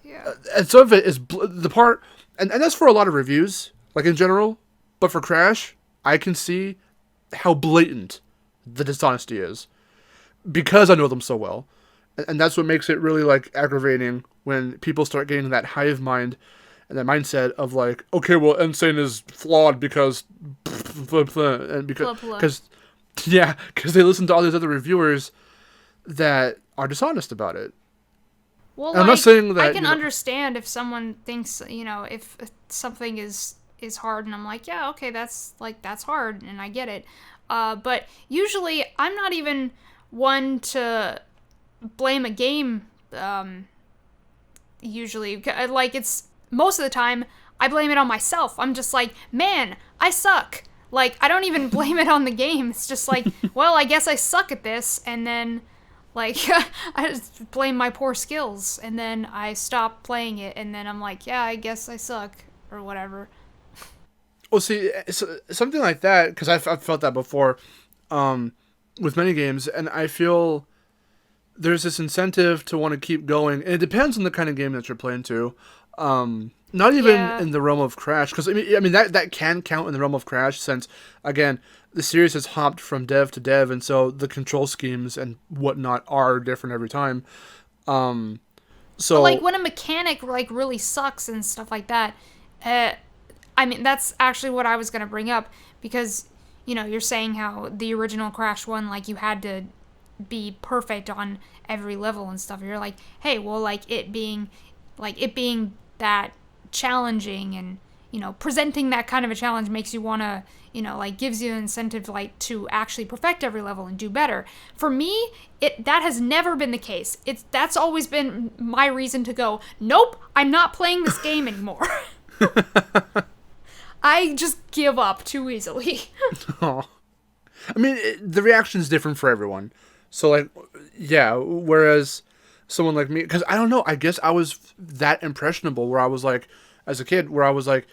C: Yeah.
B: And some of it is the part, and that's for a lot of reviews, like in general, but for Crash, I can see how blatant the dishonesty is because I know them so well. And that's what makes it really like aggravating when people start getting that hive mind and that mindset of like, okay, well, Insane is flawed because, and because they listen to all these other reviewers that are dishonest about it.
C: Well,
B: like, I'm not saying that
C: I can understand if someone thinks, you know, if something is hard, and I'm like, yeah, okay, that's hard, and I get it. But usually, I'm not even one to blame a game. Usually, like, it's most of the time I blame it on myself. I'm just like, man, I suck. Like, I don't even blame it on the game. It's just like, well, I guess I suck at this, and then like I just blame my poor skills, and then I stop playing it, and then I'm like, yeah, I guess I suck or whatever.
B: Well, see, something like that, because I've felt that before with many games, and I feel there's this incentive to want to keep going, and it depends on the kind of game that you're playing too. Not even in the realm of Crash, because I mean that can count in the realm of Crash, since again the series has hopped from dev to dev, and so the control schemes and whatnot are different every time. So
C: but like when a mechanic like really sucks and stuff like that, I mean that's actually what I was gonna bring up, because you know you're saying how the original Crash 1, like you had to be perfect on every level and stuff. You're like, hey, well, like it being that challenging, and you know presenting that kind of a challenge makes you want to, you know, like gives you an incentive like to actually perfect every level and do better. For me, that has never been the case. That's always been my reason to go, nope, I'm not playing this game anymore. I just give up too easily.
B: Oh. I mean, the reaction is different for everyone. So like, yeah, whereas someone like me, because I don't know, I guess I was that impressionable where I was like, as a kid, where I was like,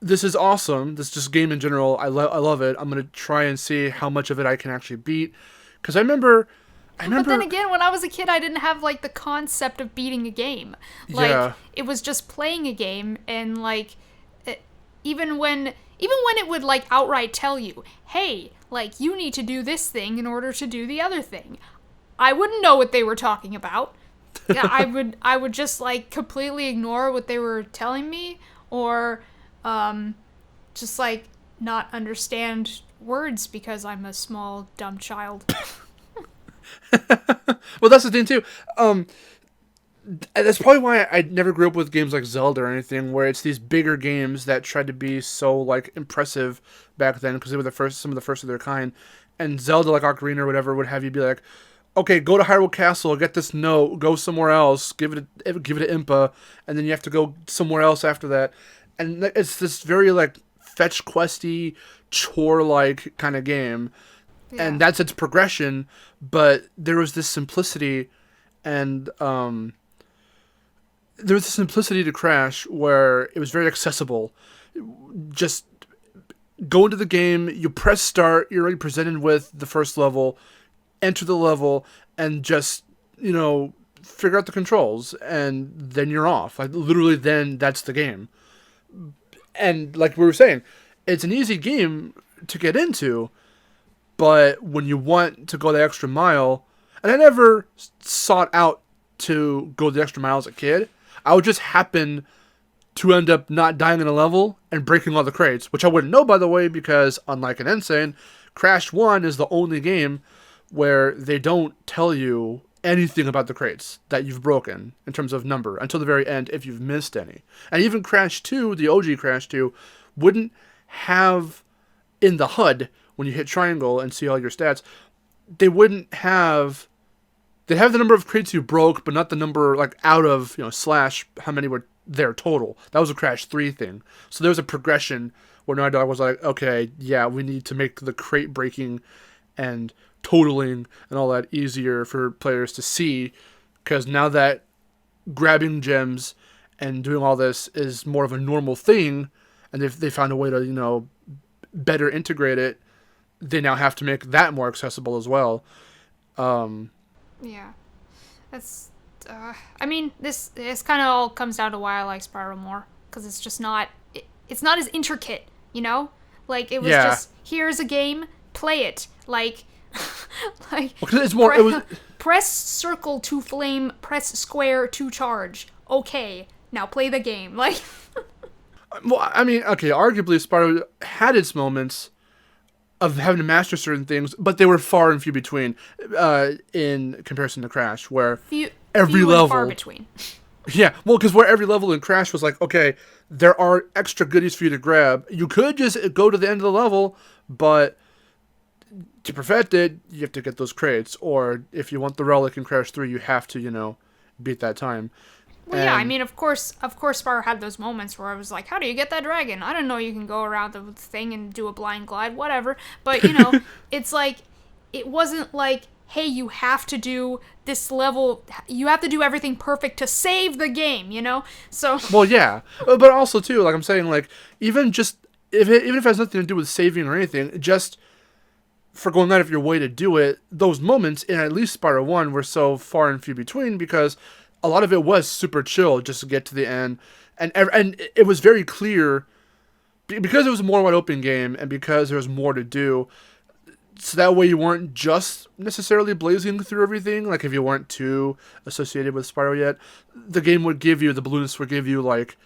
B: this is awesome, this just game in general, I love it, I'm going to try and see how much of it I can actually beat. Because I remember...
C: But then again, when I was a kid, I didn't have like the concept of beating a game. Like, it was just playing a game, and like, even when it would like outright tell you, hey, like you need to do this thing in order to do the other thing, I wouldn't know what they were talking about. Yeah, I would just like completely ignore what they were telling me, or just like not understand words because I'm a small dumb child.
B: Well, that's the thing too. That's probably why I never grew up with games like Zelda or anything, where it's these bigger games that tried to be so like impressive back then, because they were some of the first of their kind. And Zelda, like Ocarina or whatever, would have you be like, okay, go to Hyrule Castle, get this note, go somewhere else, give it an Impa, and then you have to go somewhere else after that. And it's this very like fetch questy, chore like kind of game. Yeah. And that's its progression, but there was this simplicity, and there was this simplicity to Crash where it was very accessible. Just go into the game, you press start, you're already presented with the first level, enter the level, and just, you know, figure out the controls, and then you're off. Like, literally, then that's the game. And like we were saying, it's an easy game to get into, but when you want to go the extra mile, and I never sought out to go the extra mile as a kid, I would just happen to end up not dying in a level and breaking all the crates, which I wouldn't know, by the way, because unlike an Insane, Crash 1 is the only game where they don't tell you anything about the crates that you've broken in terms of number until the very end if you've missed any. And even Crash 2, the OG Crash 2, wouldn't have in the HUD, when you hit triangle and see all your stats, they wouldn't have... They'd have the number of crates you broke, but not the number, like, out of, slash how many were there total. That was a Crash 3 thing. So there was a progression where Naughty Dog was like, okay, yeah, we need to make the crate breaking and totaling and all that easier for players to see, because now that grabbing gems and doing all this is more of a normal thing, and they found a way to, better integrate it, they now have to make that more accessible as well.
C: Yeah. That's, this kind of all comes down to why I like Spyro more, because it's just not, it's not as intricate, Like, it was just, here's a game, play it. Like,
B: it's more,
C: press circle to flame, press square to charge. Okay, now play the game. Like,
B: well, arguably Spyro had its moments of having to master certain things, but they were far and few between in comparison to Crash, where every level...
C: far between.
B: Yeah, well, because where every level in Crash was like, okay, there are extra goodies for you to grab. You could just go to the end of the level, but to perfect it, you have to get those crates. Or if you want the relic in Crash 3, you have to, beat that time.
C: Well, yeah, of course Spyro had those moments where I was like, how do you get that dragon? I don't know, you can go around the thing and do a blind glide, whatever. But, it's like, it wasn't like, hey, you have to do this level, you have to do everything perfect to save the game, So...
B: Well, yeah. But also, too, like I'm saying, like, even if it has nothing to do with saving or anything, just for going out of your way to do it, those moments in at least Spyro 1 were so far and few between, because a lot of it was super chill just to get to the end. And it was very clear, because it was a more wide open game, and because there was more to do, so that way you weren't just necessarily blazing through everything. Like, if you weren't too associated with Spyro yet, the game would give you, the balloonists would give you, like,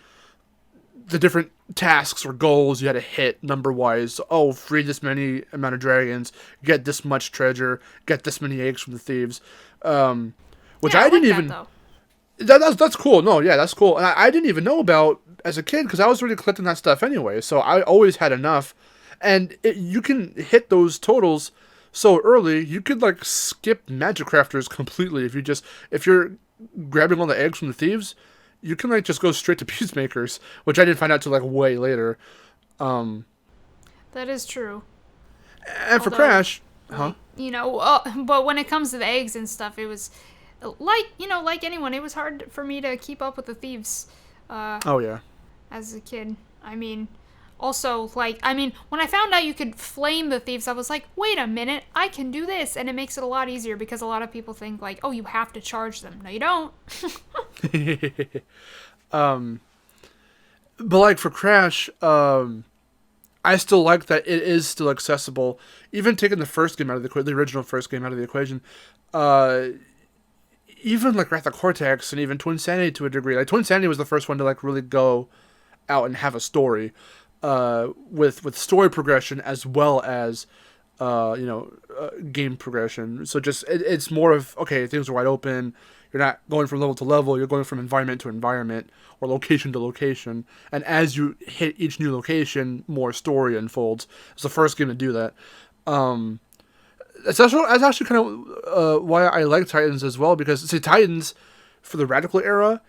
B: the different tasks or goals you had to hit number-wise. Oh, free this many amount of dragons, get this much treasure, get this many eggs from the thieves. Which I didn't even... That's cool. No, yeah, that's cool. And I didn't even know about as a kid, because I was already collecting that stuff anyway, so I always had enough. And you can hit those totals so early, you could, like, skip Magic Crafters completely. If you're grabbing all the eggs from the thieves, you can, like, just go straight to Peacemakers, which I didn't find out till, like, way later.
C: That is true.
B: And for Crash... Huh?
C: But when it comes to the eggs and stuff, it was... like anyone, it was hard for me to keep up with the thieves.
B: Oh, yeah.
C: As a kid. Also, when I found out you could flame the thieves, I was like, wait a minute, I can do this. And it makes it a lot easier, because a lot of people think, like, oh, you have to charge them. No, you don't.
B: But, like, for Crash, I still like that it is still accessible. Even taking the first game out of the original first game out of the equation, even, like, Wrath of Cortex and even Twin Sanity to a degree. Like, Twin Sanity was the first one to, like, really go out and have a story. With story progression as well as game progression. So just it's more of, okay, things are wide open. You're not going from level to level. You're going from environment to environment or location to location. And as you hit each new location, more story unfolds. It's the first game to do that. That's actually kind of why I like Titans as well, because Titans for the Radical era,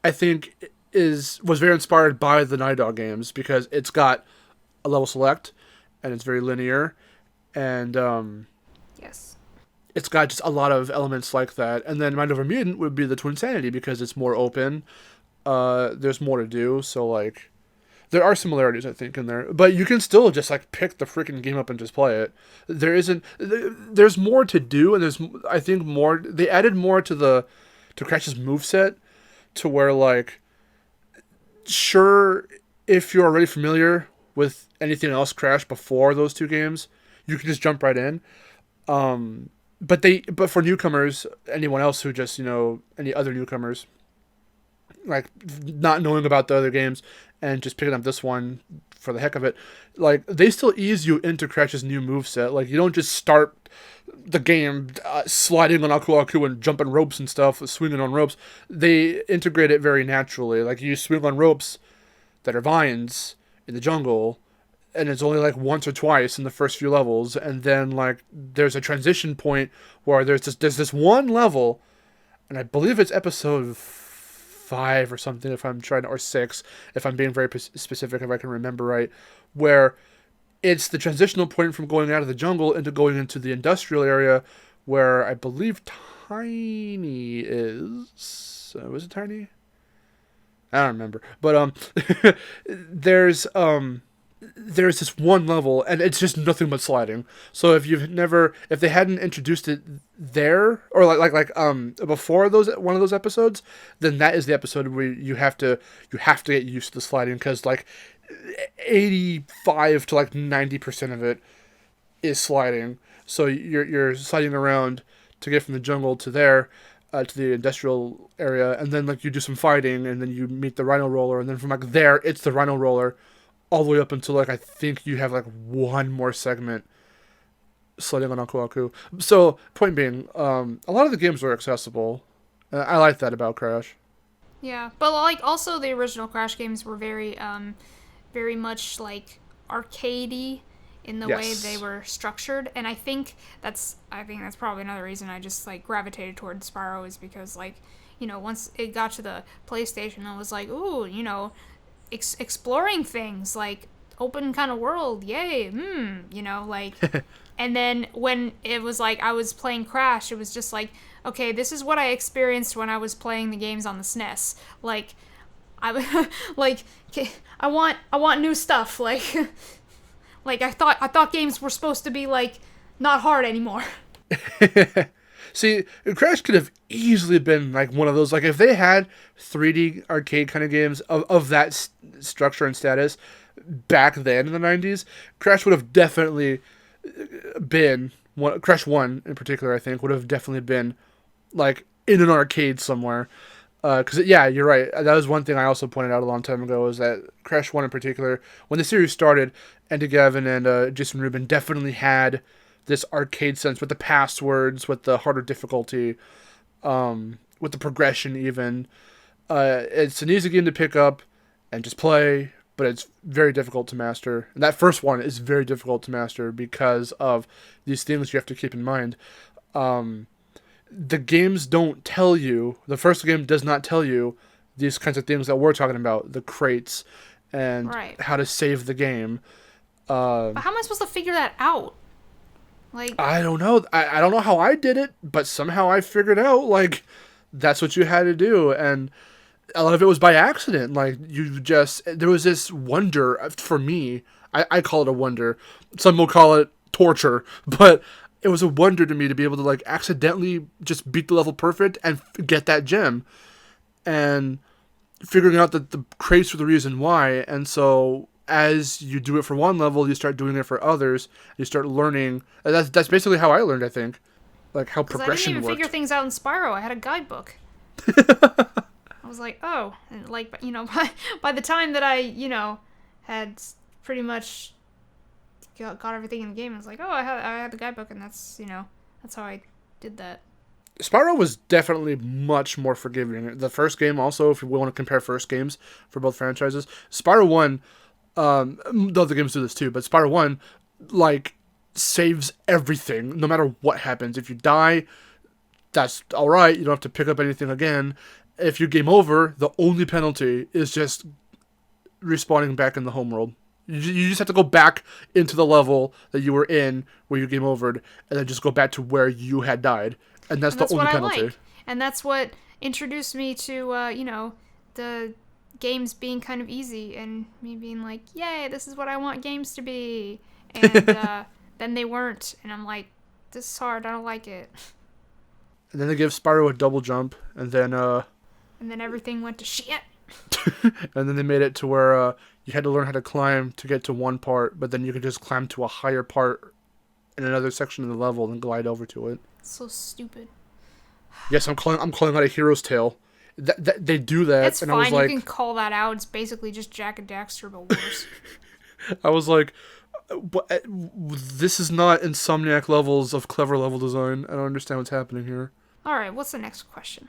B: I think, was very inspired by the Naughty Dog games, because it's got a level select and it's very linear, and
C: yes,
B: it's got just a lot of elements like that. And then Mind Over Mutant would be the Twin Sanity, because it's more open, there's more to do. So, like, There are similarities, I think, in there, but you can still just like pick the freaking game up and just play it. There's more to do, and I think more. They added more to Crash's moveset, to where like, sure, if you're already familiar with anything else Crash before those two games, you can just jump right in. But for newcomers, anyone else who just, any other newcomers, like not knowing about the other games and just picking up this one for the heck of it, like they still ease you into Crash's new moveset. Like you don't just start the game sliding on Aku Aku and jumping ropes and stuff, swinging on ropes. They integrate it very naturally. Like you swing on ropes that are vines in the jungle, and it's only like once or twice in the first few levels, and then like there's a transition point where there's this one level, and I believe it's episode 5 or something, or 6, if I'm being very specific, if I can remember right, where it's the transitional point from going out of the jungle into going into the industrial area, where I believe Tiny is. Was it Tiny? I don't remember, but there's this one level, and it's just nothing but sliding. So if they hadn't introduced it there, or like before one of those episodes, then that is the episode where you have to get used to the sliding, because like 85 to like 90% of it is sliding. So you're sliding around to get from the jungle to there. To the industrial area, and then like you do some fighting, and then you meet the Rhino Roller, and then from like there it's the Rhino Roller, all the way up until like I think you have like one more segment sliding on Aku Aku. So point being, a lot of the games are accessible. I like that about Crash.
C: Yeah, but like also the original Crash games were very much like arcadey in the way they were structured, and I think that's probably another reason I just like gravitated towards Spyro, is because like, once it got to the PlayStation, I was like, ooh, exploring things, like open kind of world, yay, like, and then when it was like I was playing Crash, it was just like, okay, this is what I experienced when I was playing the games on the SNES, like, I like, I want new stuff, like. Like, I thought games were supposed to be, like, not hard anymore.
B: See, Crash could have easily been, like, one of those, like, if they had 3D arcade kind of games of that structure and status back then in the 90s, Crash would have definitely been, Crash 1 in particular, I think, would have definitely been, like, in an arcade somewhere. Because, yeah, you're right. That was one thing I also pointed out a long time ago, is that Crash 1 in particular, when the series started, Andy Gavin and Jason Rubin definitely had this arcade sense with the passwords, with the harder difficulty, with the progression even. It's an easy game to pick up and just play, but it's very difficult to master. And that first one is very difficult to master because of these things you have to keep in mind. The games don't tell you, the first game does not tell you these kinds of things that we're talking about, the crates and how to save the game.
C: But how am I supposed to figure that out? Like,
B: I don't know. I don't know how I did it, but somehow I figured out, like, that's what you had to do. And a lot of it was by accident. Like, there was this wonder for me. I call it a wonder. Some will call it torture, but it was a wonder to me to be able to, like, accidentally just beat the level perfect and get that gem. And figuring out that the crates were the reason why. And so as you do it for one level, you start doing it for others. You start learning. That's basically how I learned, I think. Like, how progression worked. I didn't even
C: figure things out in Spyro. I had a guidebook. I was like, oh. And, like, by the time that I, had pretty much got everything in the game, I was like, oh, I had the guidebook, and that's how I did that.
B: Spyro was definitely much more forgiving. The first game also, if we want to compare first games for both franchises, Spyro 1, the other games do this too, but Spyro 1, like, saves everything, no matter what happens. If you die, that's alright, you don't have to pick up anything again. If you game over, the only penalty is just respawning back in the homeworld. You just have to go back into the level that you were in, where you game overed, and then just go back to where you had died. And that's the only penalty.
C: And that's what introduced me to, the games being kind of easy and me being like, yay, this is what I want games to be. And then they weren't. And I'm like, this is hard. I don't like it.
B: And then they give Spyro a double jump, and then
C: everything went to shit.
B: and then they made it to where you had to learn how to climb to get to one part, but then you could just climb to a higher part in another section of the level and glide over to it.
C: So stupid.
B: Yes, I'm calling out a hero's tale. That they do that,
C: It's
B: and
C: fine.
B: I was like,
C: you can call that out. It's basically just Jak and Daxter, but worse.
B: I was like, this is not Insomniac levels of clever level design. I don't understand what's happening here.
C: All right, what's the next question?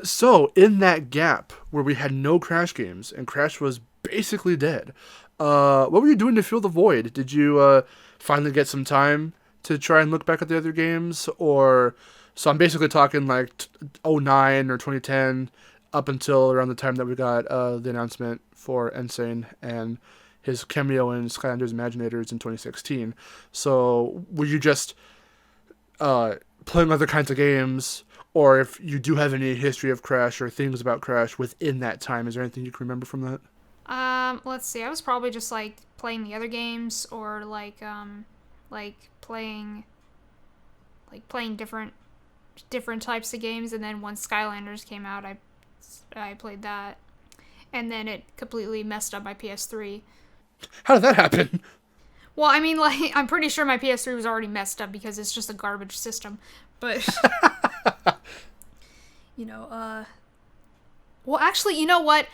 B: So in that gap where we had no Crash games and Crash was basically dead, what were you doing to fill the void? Did you finally get some time to try and look back at the other games, or so I'm basically talking like 2009 or 2010 up until around the time that we got the announcement for Insane and his cameo in Skylanders Imaginators in 2016. So were you just playing other kinds of games, or if you do have any history of Crash or things about Crash within that time, is there anything you can remember from that?
C: Let's see. I was probably just like playing the other games, or like playing different types of games. And then once Skylanders came out, I played that, and then it completely messed up my PS3.
B: How did that happen?
C: Well, I mean, like, I'm pretty sure my PS3 was already messed up because it's just a garbage system. But, well, actually, you know what?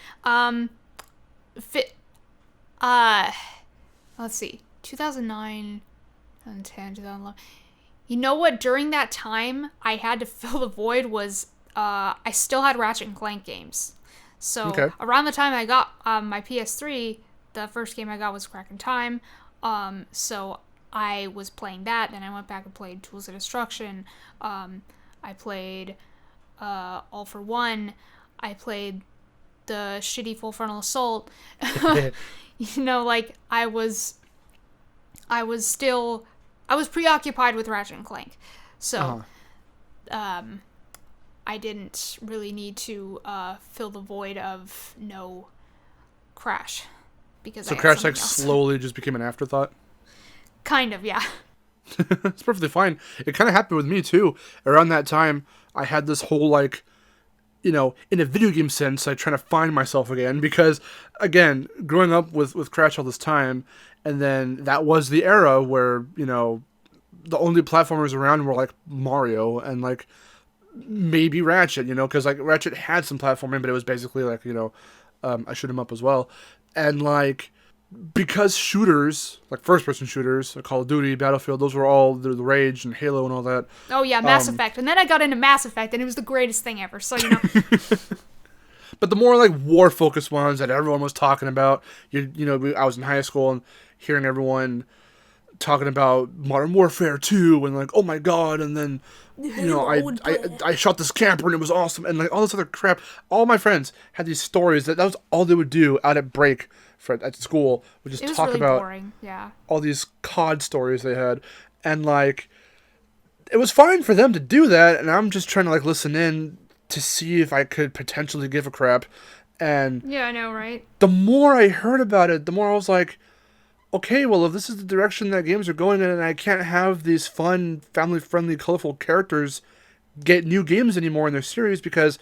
C: Let's see, 2009, 2010, 2011. You know what? During that time, I had to fill the void was, I still had Ratchet and Clank games. So, around the time I got my PS3, the first game I got was Crack in Time. So I was playing that, then I went back and played Tools of Destruction. I played All for One. I played the shitty Full Frontal Assault. Like I was preoccupied with Ratchet and Clank. So I didn't really need to fill the void of no Crash.
B: So Crash like slowly just became an afterthought?
C: Kind of, yeah.
B: It's perfectly fine. It kind of happened with me too. Around that time, I had this whole like, in a video game sense, like trying to find myself again, because again, growing up with Crash all this time, and then that was the era where, the only platformers around were like Mario and like maybe Ratchet, because like Ratchet had some platforming, but it was basically like, I shoot 'em up as well. And, like, because shooters, like first-person shooters, like Call of Duty, Battlefield, those were all the rage, and Halo and all that.
C: Oh, yeah, Mass Effect. And then I got into Mass Effect, and it was the greatest thing ever, so,
B: But the more, like, war-focused ones that everyone was talking about, I was in high school and hearing everyone talking about Modern Warfare 2 and, like, oh, my God, and then... I shot this camper and it was awesome, and like all this other crap. All my friends had these stories that was all they would do out at break at school, would just talk
C: really
B: about
C: boring. Yeah.
B: all these COD stories they had, and like it was fine for them to do that, and I'm just trying to like listen in to see if I could potentially give a crap. And
C: yeah, I know, right?
B: The more I heard about it, the more I was like, okay, well, if this is the direction that games are going in, and I can't have these fun, family-friendly, colorful characters get new games anymore in their series, because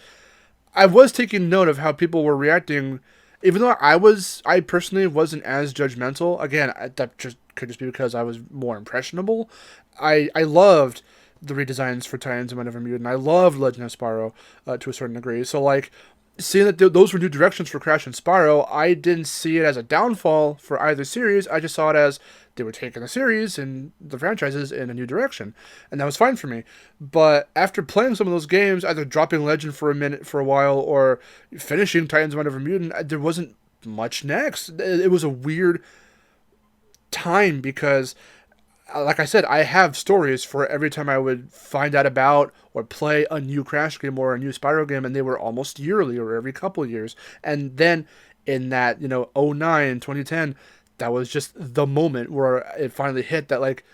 B: I was taking note of how people were reacting, even though I personally wasn't as judgmental. Again, that could just be because I was more impressionable. I loved the redesigns for Titans and Whenever Mutant. I loved Legend of Spyro to a certain degree. So, like, seeing that those were new directions for Crash and Spyro, I didn't see it as a downfall for either series. I just saw it as they were taking the series and the franchises in a new direction, and that was fine for me. But after playing some of those games, either dropping Legend for a while, or finishing Titans Whenever Mutant, there wasn't much next. It was a weird time because, like I said, I have stories for every time I would find out about or play a new Crash game or a new Spyro game, and they were almost yearly or every couple of years. And then in that, 2009, 2010, that was just the moment where it finally hit that, like,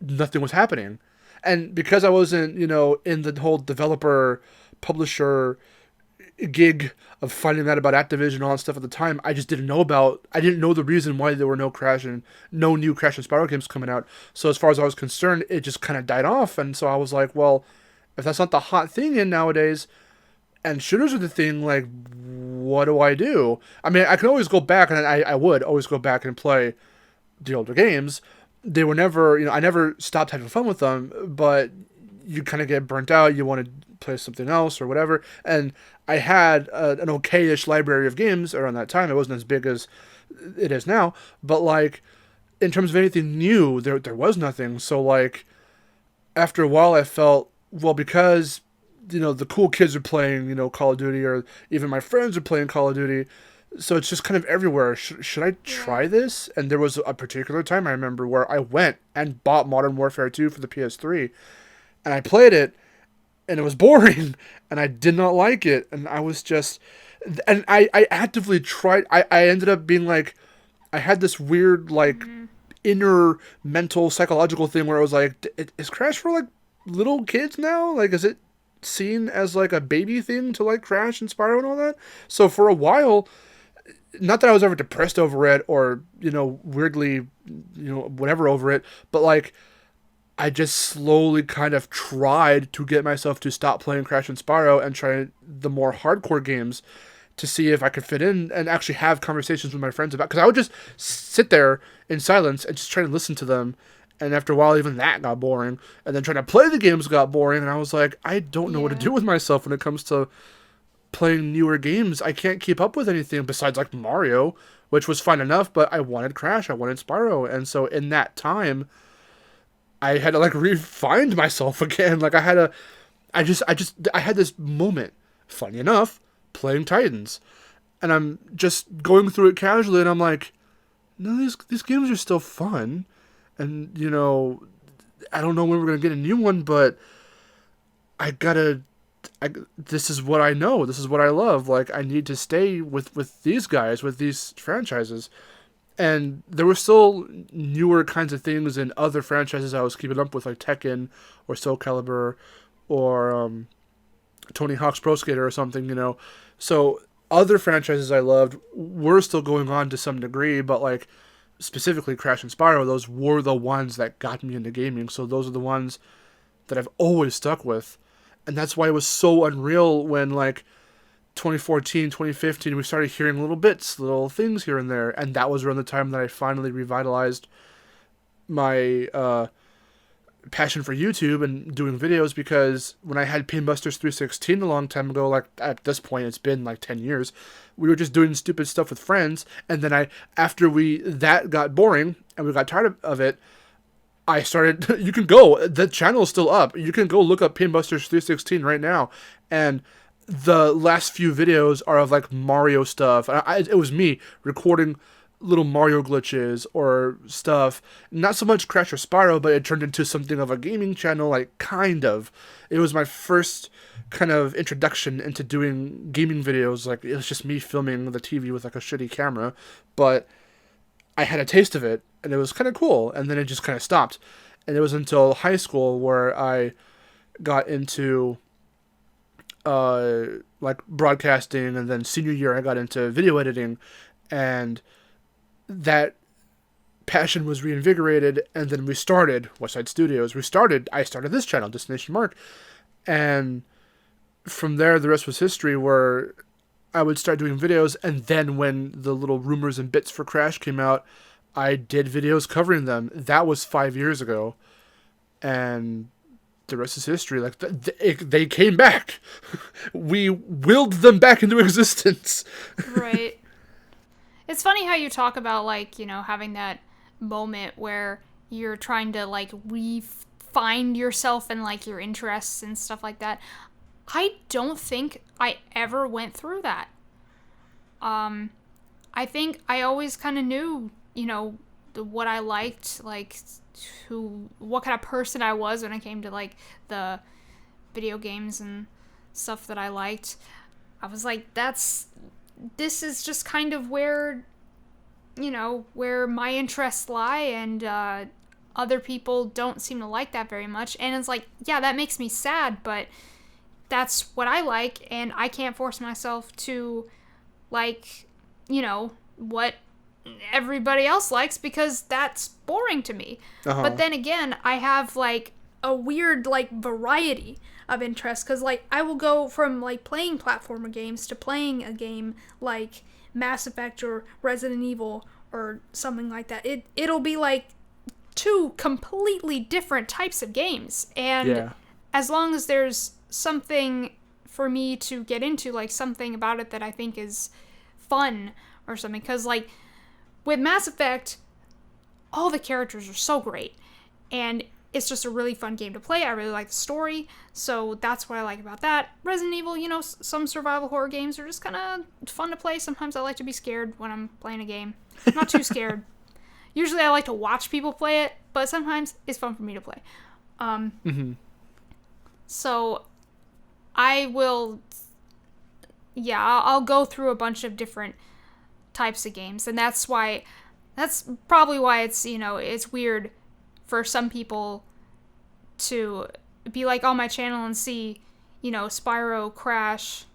B: nothing was happening. And because I wasn't, in the whole developer, publisher, gig of finding out about Activision and all that stuff at the time, I just didn't know the reason why there were no new Crash and Spyro games coming out. So as far as I was concerned, it just kind of died off. And so I was like, well, if that's not the hot thing in nowadays, and shooters are the thing, like, what do I do? I mean, I can always go back, and I would always go back and play the older games. They were never, I never stopped having fun with them, but you kind of get burnt out. You want to play something else or whatever. And I had an okay-ish library of games around that time. It wasn't as big as it is now, but like in terms of anything new, there was nothing. So like after a while, I felt, well, because the cool kids are playing Call of Duty, or even my friends are playing Call of Duty. So it's just kind of everywhere. Should I try this? And there was a particular time I remember where I went and bought Modern Warfare 2 for the PS3, and I played it, and it was boring, and I did not like it, and I was just, and I actively tried. I ended up being like, I had this weird like inner mental psychological thing where I was like, is Crash for like little kids now? Like, is it seen as like a baby thing to like Crash and Spyro and all that? So for a while, not that I was ever depressed over it or weirdly whatever over it, but like I just slowly kind of tried to get myself to stop playing Crash and Spyro and try the more hardcore games to see if I could fit in and actually have conversations with my friends about, because I would just sit there in silence and just try to listen to them. And after a while, even that got boring. And then trying to play the games got boring. And I was like, I don't know what to do with myself when it comes to playing newer games. I can't keep up with anything besides like Mario, which was fun enough, but I wanted Crash, I wanted Spyro. And so in that time, I had to like re-find myself again. Like I had this moment, funny enough, playing Titans. And I'm just going through it casually and I'm like, no, these games are still fun. And, I don't know when we're going to get a new one, but this is what I know. This is what I love. Like, I need to stay with these guys, with these franchises. And there were still newer kinds of things in other franchises I was keeping up with, like Tekken or Soul Calibur or Tony Hawk's Pro Skater or something, So other franchises I loved were still going on to some degree, but like specifically Crash and Spyro, those were the ones that got me into gaming. So those are the ones that I've always stuck with. And that's why it was so unreal when like 2014, 2015, we started hearing little things here and there. And that was around the time that I finally revitalized my passion for YouTube and doing videos, because when I had Pinbusters 316 a long time ago, like at this point it's been like 10 years, we were just doing stupid stuff with friends. And then after that got boring and we got tired of it, I started, the channel is still up. You can go look up Pinbusters 316 right now. And the last few videos are of like Mario stuff. It was me recording little Mario glitches or stuff. Not so much Crash or Spyro, but it turned into something of a gaming channel, like kind of. It was my first kind of introduction into doing gaming videos. Like it was just me filming the TV with like a shitty camera, but I had a taste of it and it was kind of cool. And then it just kind of stopped. And it was until high school where I got into like broadcasting, and then senior year I got into video editing, and that passion was reinvigorated. And then we started Westside Studios. I started this channel, Destination Mark, and from there the rest was history, where I would start doing videos. And then when the little rumors and bits for Crash came out, I did videos covering them. That was 5 years ago, and the rest is history. Like they came back. We willed them back into existence.
C: Right. It's funny how you talk about like, having that moment where you're trying to like find yourself and like your interests and stuff like that. I don't think I ever went through that. I think I always kind of knew, what I liked, like what kind of person I was when it came to like the video games and stuff that I liked. I was like, this is just kind of where my interests lie, and other people don't seem to like that very much. And it's like, yeah, that makes me sad, but that's what I like, and I can't force myself to like, what everybody else likes because that's boring to me.
B: Uh-huh.
C: But then again, I have like a weird like variety of interests because like I will go from like playing platformer games to playing a game like Mass Effect or Resident Evil or something like that. It'll be like two completely different types of games, and as long as there's something for me to get into, like something about it that I think is fun or something, because like with Mass Effect, all the characters are so great, and it's just a really fun game to play. I really like the story, so that's what I like about that. Resident Evil, some survival horror games are just kind of fun to play. Sometimes I like to be scared when I'm playing a game. I'm not too scared. Usually I like to watch people play it, but sometimes it's fun for me to play. So I will, I'll go through a bunch of different types of games, and that's probably why it's, it's weird for some people to be like on my channel and see, Spyro, Crash,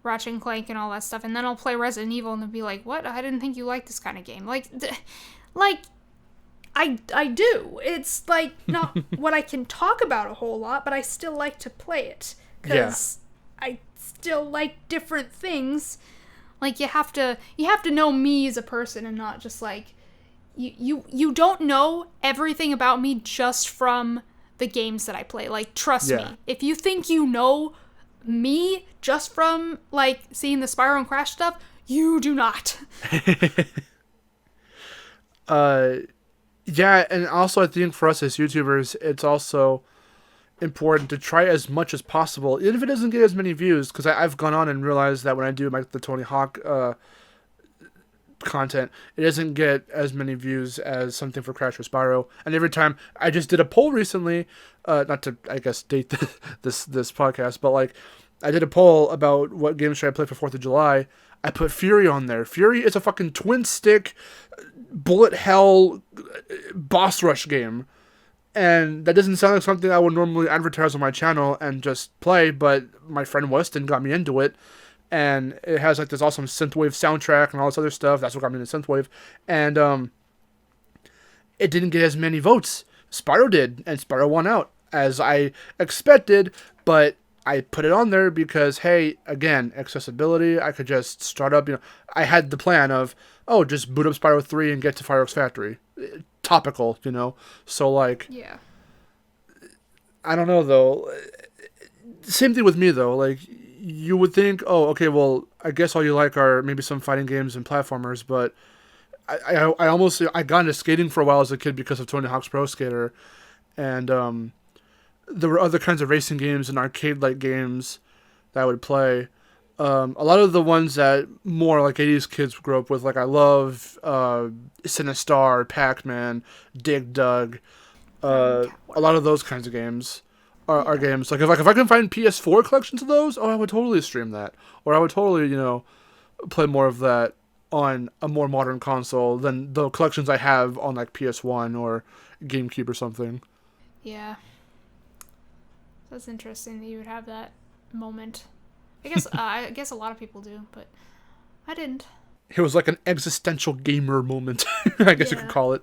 C: Ratchet and Clank and all that stuff, and then I'll play Resident Evil and they'll be like, what? I didn't think you liked this kind of game. Like I do. It's like not what I can talk about a whole lot, but I still like to play it because I still like different things. Like you have to know me as a person and not just like you don't know everything about me just from the games that I play. Like trust me, if you think you know me just from like seeing the Spyro and Crash stuff, you do not.
B: Yeah, and also I think for us as YouTubers, it's also important to try as much as possible, even if it doesn't get as many views, because I've gone on and realized that when I do the Tony Hawk content, it doesn't get as many views as something for Crash or Spyro. And every time, I just did a poll recently, not to, I guess, date this podcast, but like, I did a poll about what games should I play for 4th of July. I put Fury on there. Fury is a fucking twin stick bullet hell boss rush game, and that doesn't sound like something I would normally advertise on my channel and just play, but my friend Weston got me into it, and it has like this awesome synthwave soundtrack and all this other stuff. That's what got me into synthwave, and it didn't get as many votes. Spyro did, and Spyro won out, as I expected, but I put it on there because, hey, again, accessibility. I could just start up, I had the plan of, just boot up Spyro 3 and get to Fireworks Factory. Topical, So, like...
C: Yeah.
B: I don't know, though. Same thing with me, though. Like, you would think, okay, well, I guess all you like are maybe some fighting games and platformers, but I got into skating for a while as a kid because of Tony Hawk's Pro Skater, and, there were other kinds of racing games and arcade-like games that I would play. A lot of the ones that more like 80s kids grew up with, like I love Sinistar, Pac-Man, Dig Dug. A lot of those kinds of games are games. Like if I can find PS4 collections of those, I would totally stream that. Or I would totally, play more of that on a more modern console than the collections I have on like PS1 or GameCube or something.
C: Yeah. That's interesting that you would have that moment. I guess a lot of people do, but I didn't.
B: It was like an existential gamer moment, I guess you could call it.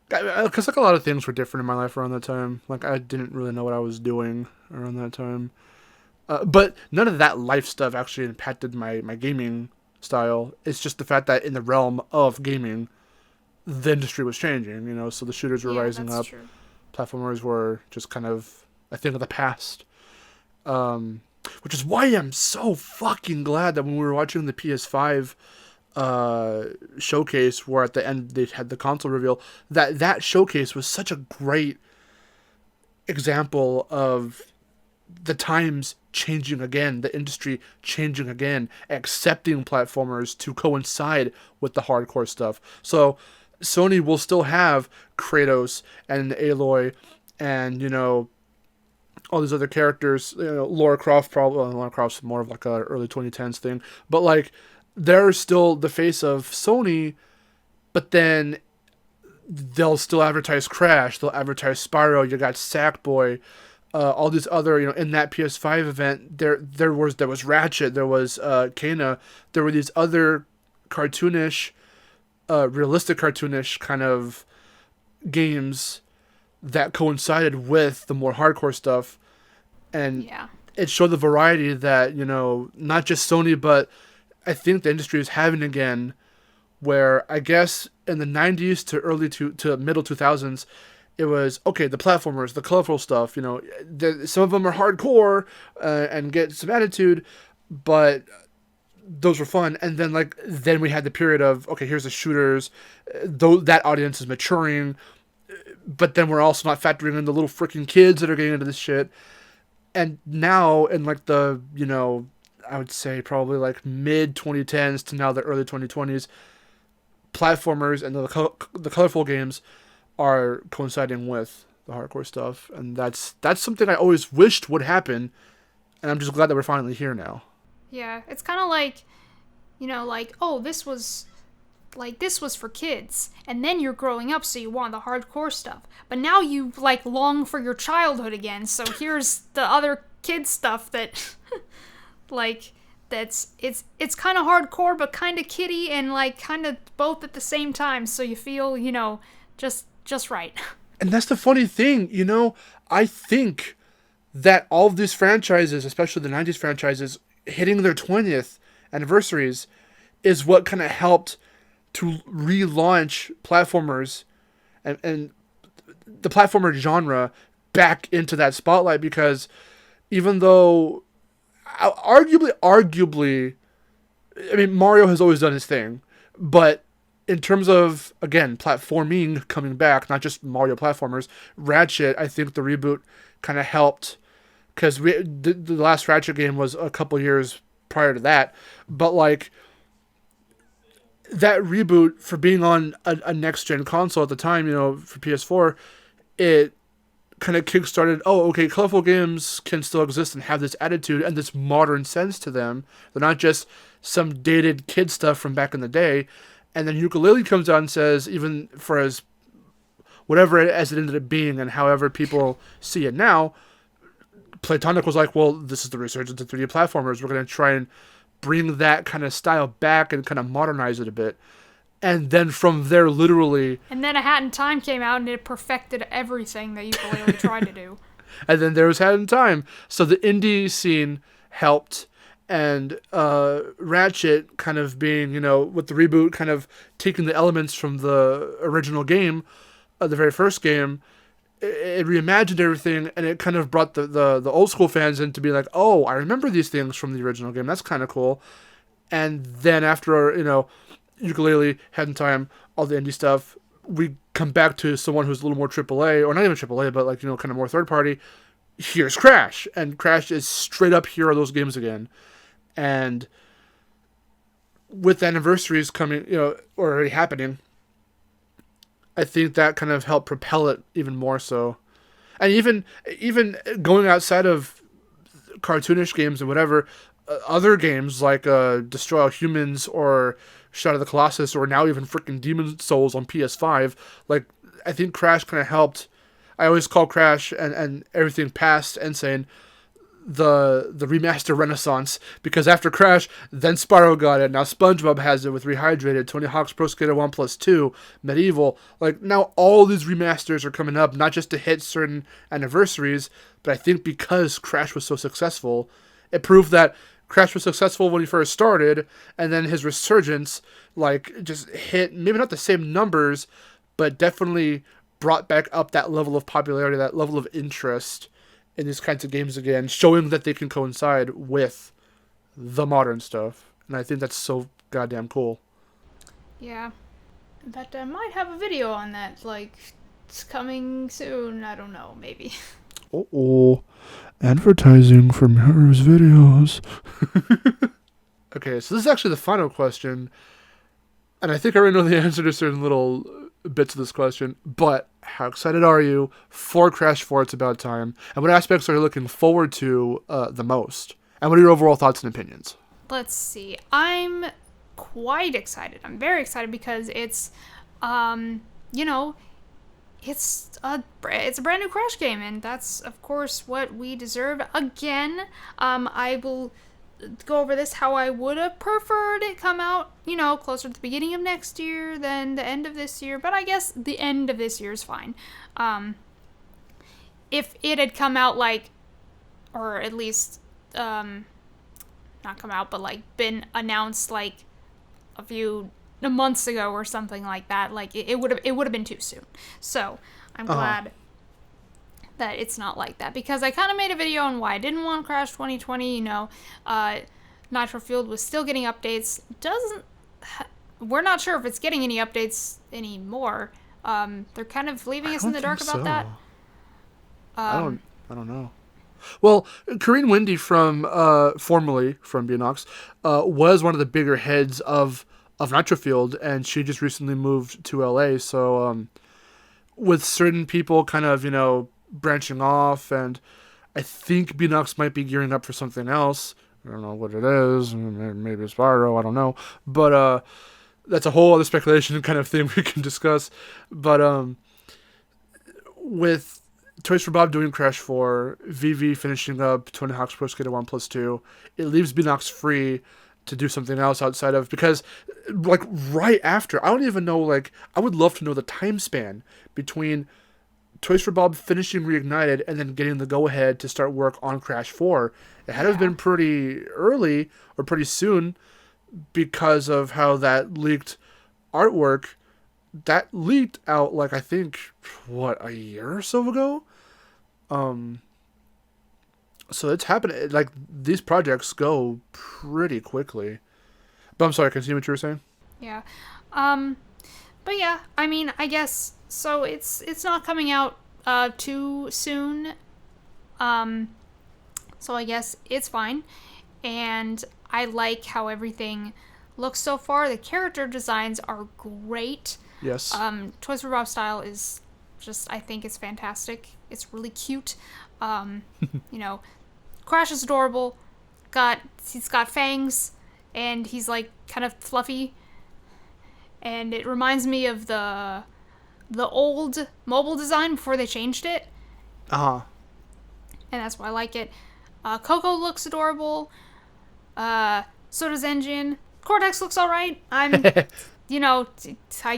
B: Because like a lot of things were different in my life around that time. Like I didn't really know what I was doing around that time. But none of that life stuff actually impacted my gaming style. It's just the fact that in the realm of gaming, the industry was changing, so the shooters were rising up. True. Platformers were just kind of a thing of the past. Which is why I'm so fucking glad that when we were watching the PS5 showcase, where at the end they had the console reveal, that showcase was such a great example of the times changing again, the industry changing again, accepting platformers to coincide with the hardcore stuff. So Sony will still have Kratos and Aloy and, all these other characters, Lara Croft Lara Croft's more of like a early 2010s thing, but like they're still the face of Sony, but then they'll still advertise Crash, they'll advertise Spyro, you got Sackboy, all these other, in that PS5 event, there was Ratchet, there was Kena, there were these other cartoonish, realistic cartoonish kind of games that coincided with the more hardcore stuff, and it showed the variety that, not just Sony, but I think the industry is having again, where I guess in the 90s to middle 2000s, it was, okay, the platformers, the colorful stuff, some of them are hardcore and get some attitude, but those were fun. And then we had the period of, okay, here's the shooters, though that audience is maturing, but then we're also not factoring in the little freaking kids that are getting into this shit. And now in the, I would say probably mid 2010s to now the early 2020s, platformers and the colorful games are coinciding with the hardcore stuff, and that's something I always wished would happen, and I'm just glad that we're finally here now.
C: Yeah, it's kind of like, oh, this was for kids, and then you're growing up, so you want the hardcore stuff, but now you long for your childhood again, so here's the other kids stuff that it's kind of hardcore but kind of kiddie and kind of both at the same time, so you feel just right.
B: And that's the funny thing, I think that all of these franchises, especially the 90s franchises, hitting their 20th anniversaries is what kind of helped to relaunch platformers and the platformer genre back into that spotlight, because even though arguably, I mean, Mario has always done his thing, but in terms of, again, platforming coming back, not just Mario platformers, Ratchet, I think the reboot kind of helped, because the last Ratchet game was a couple years prior to that, but that reboot, for being on a next-gen console at the time, for PS4, it kind of kickstarted, okay, colorful games can still exist and have this attitude and this modern sense to them. They're not just some dated kid stuff from back in the day. And then Yooka-Laylee comes out and says, even for as whatever as it ended up being and however people see it now, Playtonic was like, well, this is the resurgence of 3D platformers. We're going to try and bring that kind of style back and kind of modernize it a bit. And then from there, literally... And
C: then A Hat in Time came out and it perfected everything that Yooka-Laylee tried to do.
B: And then there was Hat in Time. So the indie scene helped. And Ratchet kind of being, with the reboot, kind of taking the elements from the original game, the very first game, it reimagined everything, and it kind of brought the old school fans in to be like, oh, I remember these things from the original game. That's kind of cool. And then after, Yooka-Laylee, Hat in Time, all the indie stuff, we come back to someone who's a little more AAA, or not even AAA, but kind of more third party. Here's Crash, and Crash is straight up here are those games again. And with anniversaries coming, already happening, I think that kind of helped propel it even more so. And even going outside of cartoonish games and whatever, other games like Destroy All Humans or Shadow of the Colossus or now even freaking Demon Souls on PS5, I think Crash kind of helped. I always call Crash and everything past Insane the remaster renaissance, because after Crash, then Spyro got it, now SpongeBob has it with Rehydrated, Tony Hawk's Pro Skater 1+2, Medieval, now all these remasters are coming up, not just to hit certain anniversaries, but I think because Crash was so successful, it proved that Crash was successful when he first started, and then his resurgence, just hit, maybe not the same numbers, but definitely brought back up that level of popularity, that level of interest in these kinds of games again, showing that they can coincide with the modern stuff. And I think that's so goddamn cool.
C: Yeah. In fact, I might have a video on that, it's coming soon. I don't know, maybe.
B: Uh-oh. Advertising for Miharu's videos. Okay, so this is actually the final question. And I think I already know the answer to certain little bits of this question, but how excited are you for Crash 4 It's About Time? And what aspects are you looking forward to the most? And what are your overall thoughts and opinions?
C: Let's see. I'm quite excited. I'm very excited because it's, it's a brand new Crash game, and that's of course what we deserve. Again, I will go over this how I would have preferred it come out, closer to the beginning of next year than the end of this year, but I guess the end of this year is fine. If it had come out or at least, not come out, but been announced a few months ago or something like that, it would have been too soon. So I'm glad that it's not like that, because I kind of made a video on why I didn't want Crash 2020. Nitro Fueled was still getting updates. We're not sure if it's getting any updates anymore. They're kind of leaving us in the dark about that.
B: I don't know. Well, Corinne Windy formerly from Beanox, was one of the bigger heads of Nitro Fueled, and she just recently moved to LA. So, with certain people kind of, branching off, and I think Beanox might be gearing up for something else. I don't know what it is. Maybe it's Spyro. I don't know. But that's a whole other speculation kind of thing we can discuss. But with Toys for Bob doing Crash 4, VV finishing up Tony Hawk's Pro Skater 1+2, it leaves Beanox free to do something else outside of, because right after, I don't even know, I would love to know the time span between Toys for Bob finishing Reignited and then getting the go-ahead to start work on Crash 4. It had to have been pretty early or pretty soon, because of how that leaked artwork, that leaked out, I think, a year or so ago? So it's happening. These projects go pretty quickly. But I'm sorry, continue what you were saying?
C: Yeah. But yeah, I mean, I guess, so it's not coming out too soon. So I guess it's fine. And I like how everything looks so far. The character designs are great.
B: Yes.
C: Toys for Bob style is just, I think it's fantastic. It's really cute. Crash is adorable. He's got fangs, and he's kind of fluffy. And it reminds me of the old mobile design before they changed it.
B: And
C: that's why I like it. Coco looks adorable. So does Engine. Cortex looks alright. I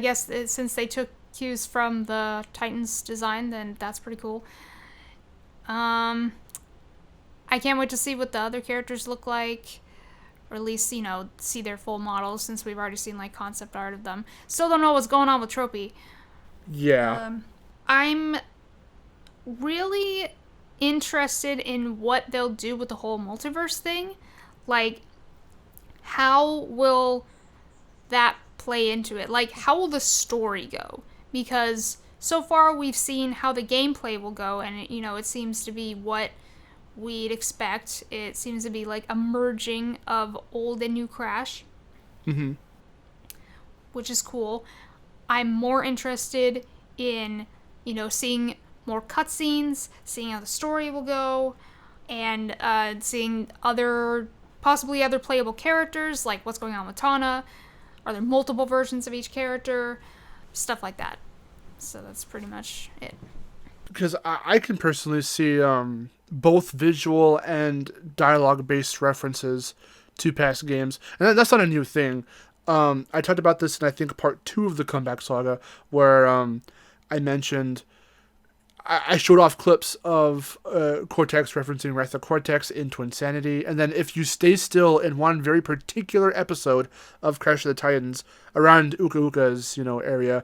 C: guess since they took cues from the Titans design, then that's pretty cool. I can't wait to see what the other characters look like, or at least, see their full models, since we've already seen concept art of them. Still don't know what's going on with Tropy.
B: Yeah.
C: I'm really interested in what they'll do with the whole multiverse thing. How will that play into it? How will the story go? Because so far we've seen how the gameplay will go, and it seems to be what we'd expect. It seems to be a merging of old and new Crash.
B: Mm-hmm.
C: Which is cool. I'm more interested in, seeing more cutscenes, seeing how the story will go, and seeing possibly other playable characters, what's going on with Tana. Are there multiple versions of each character? Stuff like that. So that's pretty much it.
B: Because I can personally see both visual and dialogue-based references to past games. And that's not a new thing. I talked about this in, I think, part 2 of the Comeback Saga, where I mentioned... I showed off clips of Cortex referencing Wrath of Cortex in Twinsanity, and then if you stay still in one very particular episode of Crash of the Titans, around Uka Uka's, area,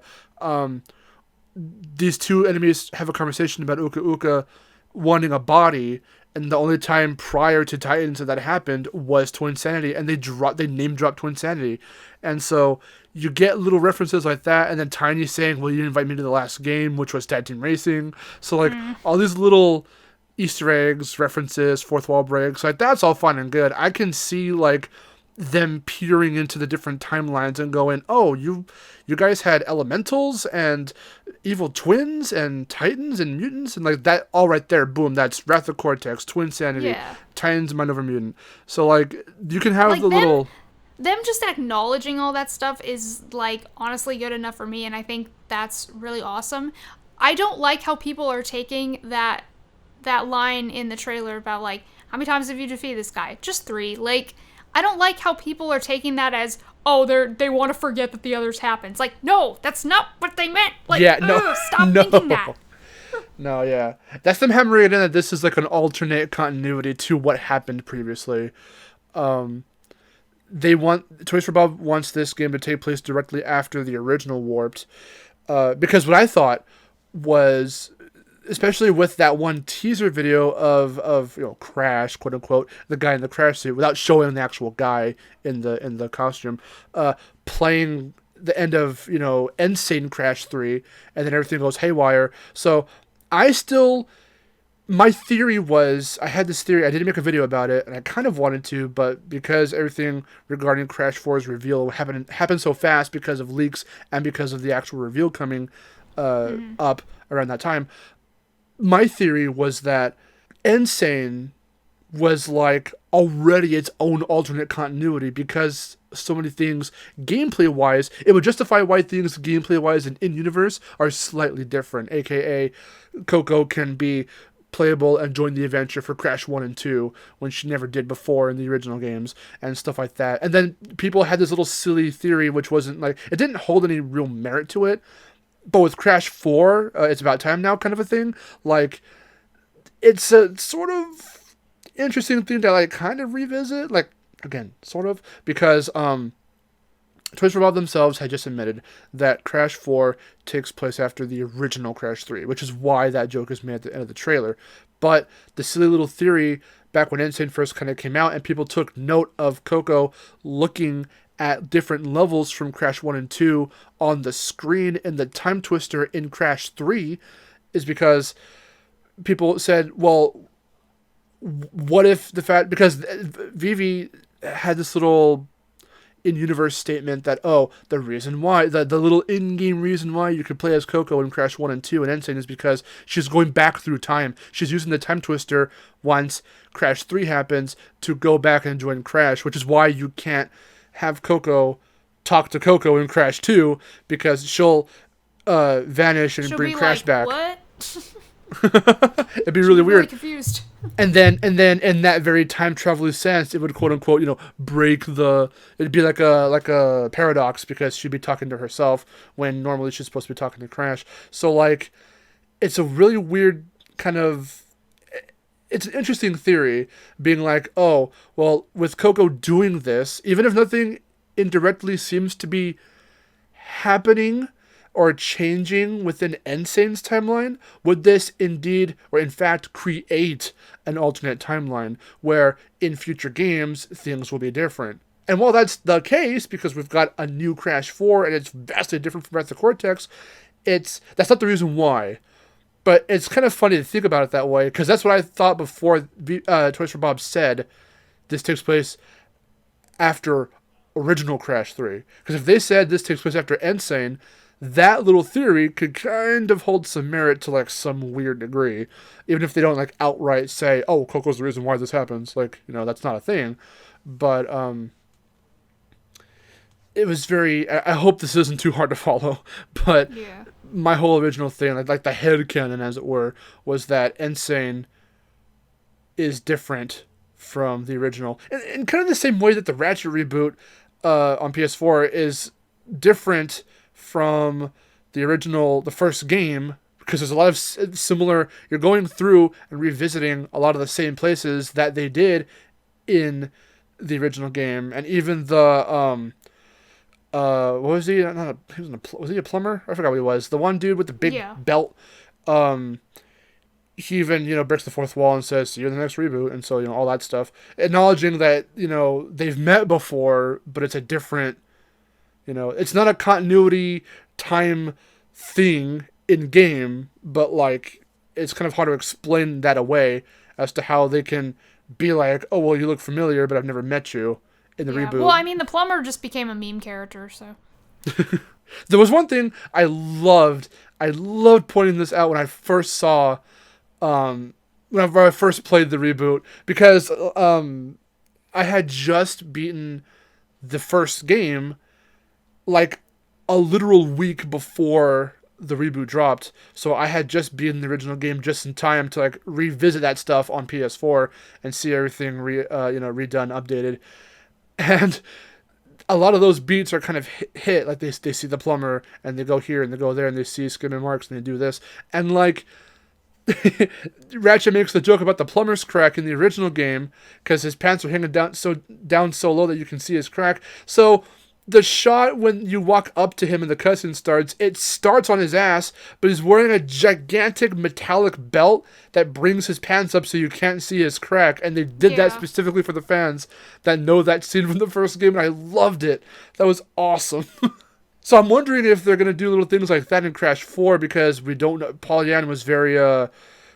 B: these two enemies have a conversation about Uka Uka wanting a body, and the only time prior to Titans that happened was Twinsanity, and they name dropped Twinsanity, and so you get little references like that, and then Tiny saying, "Well, you didn't invite me to the last game, which was Tag Team Racing." So all these little Easter eggs, references, fourth wall breaks, that's all fun and good. I can see them peering into the different timelines and going, "Oh, you guys had elementals and evil twins and titans and mutants and that all right there. Boom, that's Wrath of Cortex, Twinsanity, Titans, Mind Over Mutant." So you can have the little.
C: Them just acknowledging all that stuff is honestly good enough for me, and I think that's really awesome. I don't like how people are taking that line in the trailer about, like, how many times have you defeated this guy? Just 3. Like, I don't like how people are taking that as, oh, they want to forget that the others happened. It's like, no, that's not what they meant. Like,
B: yeah, no,
C: stop thinking that.
B: No, yeah. That's them hammering it in that this is like an alternate continuity to what happened previously. Toys for Bob wants this game to take place directly after the original Warped. Because what I thought was, especially with that one teaser video of Crash, quote unquote, the guy in the Crash suit, without showing the actual guy in the costume, playing the end of Insane Crash 3, and then everything goes haywire. So my theory was, I had this theory, I didn't make a video about it, and I kind of wanted to, but because everything regarding Crash 4's reveal happened so fast because of leaks and because of the actual reveal coming up around that time, my theory was that Insane was like already its own alternate continuity because so many things gameplay-wise, it would justify why things gameplay-wise and in-universe are slightly different, aka Coco can be playable and join the adventure for Crash 1 and 2 when she never did before in the original games and stuff like that. And then people had this little silly theory which wasn't like, it didn't hold any real merit to it, but with Crash 4, it's about time now kind of a thing, like, it's a sort of interesting thing to like kind of revisit, like, again, sort of, because Toys for Bob themselves had just admitted that Crash 4 takes place after the original Crash 3, which is why that joke is made at the end of the trailer. But the silly little theory back when Insane first kind of came out and people took note of Coco looking at different levels from Crash 1 and 2 on the screen in the Time Twister in Crash 3 is because people said, well, what if because Vivi had this little in-universe statement that, the reason why, the little in-game reason why you could play as Coco in Crash 1 and 2 and Insane is because she's going back through time. She's using the Time Twister once Crash 3 happens to go back and join Crash, which is why you can't have Coco talk to Coco in Crash 2 because she'll vanish and bring Crash back.
C: What?
B: It'd be really weird.
C: Really confused.
B: And then in that very time travel sense, it would quote unquote, break it'd be like a paradox because she'd be talking to herself when normally she's supposed to be talking to Crash. So like, it's a really weird it's an interesting theory being like, oh, well, with Coco doing this, even if nothing indirectly seems to be happening or changing within Insane's timeline, would this indeed, or in fact, create an alternate timeline where in future games, things will be different? And while that's the case, because we've got a new Crash 4 and it's vastly different from Breath of Cortex, that's not the reason why. But it's kind of funny to think about it that way, because that's what I thought before Toys for Bob said this takes place after original Crash 3. Because if they said this takes place after Insane, that little theory could kind of hold some merit to like some weird degree, even if they don't like outright say, oh, Coco's the reason why this happens. Like, that's not a thing. But it was very, I hope this isn't too hard to follow, but yeah. My whole original thing, like the headcanon as it were, was that Insane is different from the original. In kind of the same way that the Ratchet reboot on PS4 is different from the original, the first game, because there's a lot of similar, you're going through and revisiting a lot of the same places that they did in the original game. And even the, what was he? Was he a plumber? I forgot what he was. The one dude with the big belt, he even, breaks the fourth wall and says, see you in the next reboot. And so, all that stuff. Acknowledging that, they've met before, but it's a different, it's not a continuity time thing in game, but like, it's kind of hard to explain that away as to how they can be like, oh, well, you look familiar, but I've never met you in the reboot.
C: Well, I mean, the plumber just became a meme character, so.
B: There was one thing I loved pointing this out when I first saw, whenever I first played the reboot, because I had just beaten the first game like a literal week before the reboot dropped, so I had just beaten the original game just in time to like revisit that stuff on PS4 and see everything redone, updated, and a lot of those beats are kind of hit like they see the plumber and they go here and they go there and they see skin and marks and they do this, and like Ratchet makes the joke about the plumber's crack in the original game because his pants are hanging down so low that you can see his crack. So the shot when you walk up to him and the cutscene starts, it starts on his ass, but he's wearing a gigantic metallic belt that brings his pants up so you can't see his crack. And they did that specifically for the fans that know that scene from the first game, and I loved it. That was awesome. So I'm wondering if they're going to do little things like that in Crash 4, because we don't know. Pollyanna was very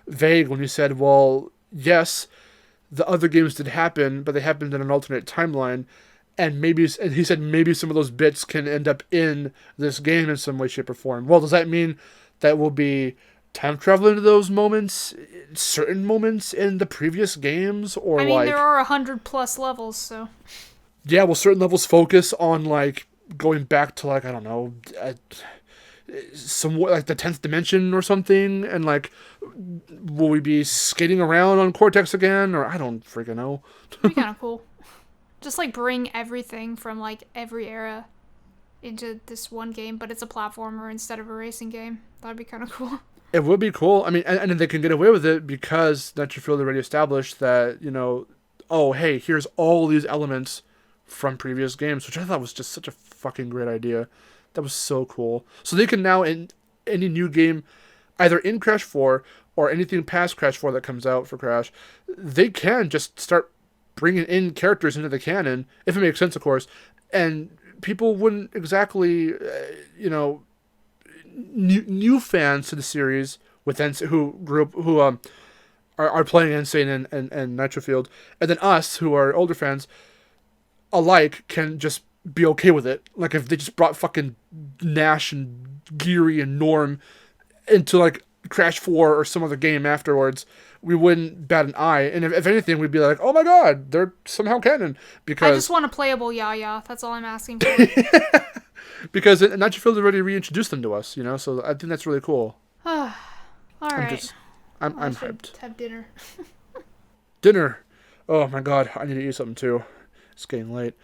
B: vague when he said, well, yes, the other games did happen, but they happened in an alternate timeline. And he said maybe some of those bits can end up in this game in some way, shape, or form. Well, does that mean that we'll be time traveling to those moments, certain moments in the previous games? Or I mean,
C: there are 100+ levels, so.
B: Yeah, well, certain levels focus on, like, going back to, like, I don't know, somewhat like the 10th dimension or something, and, like, will we be skating around on Cortex again? Or I don't freaking know.
C: That'd be kind of cool. Just, like, bring everything from, like, every era into this one game, but it's a platformer instead of a racing game. That'd be kind of cool.
B: It would be cool. I mean, and they can get away with it because Nitrofield already established that, oh, hey, here's all these elements from previous games, which I thought was just such a fucking great idea. That was so cool. So they can now, in any new game, either in Crash 4 or anything past Crash 4 that comes out for Crash, they can just start bringing in characters into the canon, if it makes sense, of course, and people wouldn't exactly, new fans to the series who are playing Insane and Nitrofield, and then us who are older fans alike can just be okay with it. Like if they just brought fucking Nash and Geary and Norm into like Crash 4 or some other game afterwards, we wouldn't bat an eye. And if anything, we'd be like, oh my god, they're somehow canon. Because
C: I just want a playable Yaya. That's all I'm asking for.
B: Because Nitrofield already reintroduced them to us, so I think that's really cool.
C: All right.
B: I'm hyped.
C: Have dinner.
B: Dinner. Oh my god, I need to eat something too. It's getting late.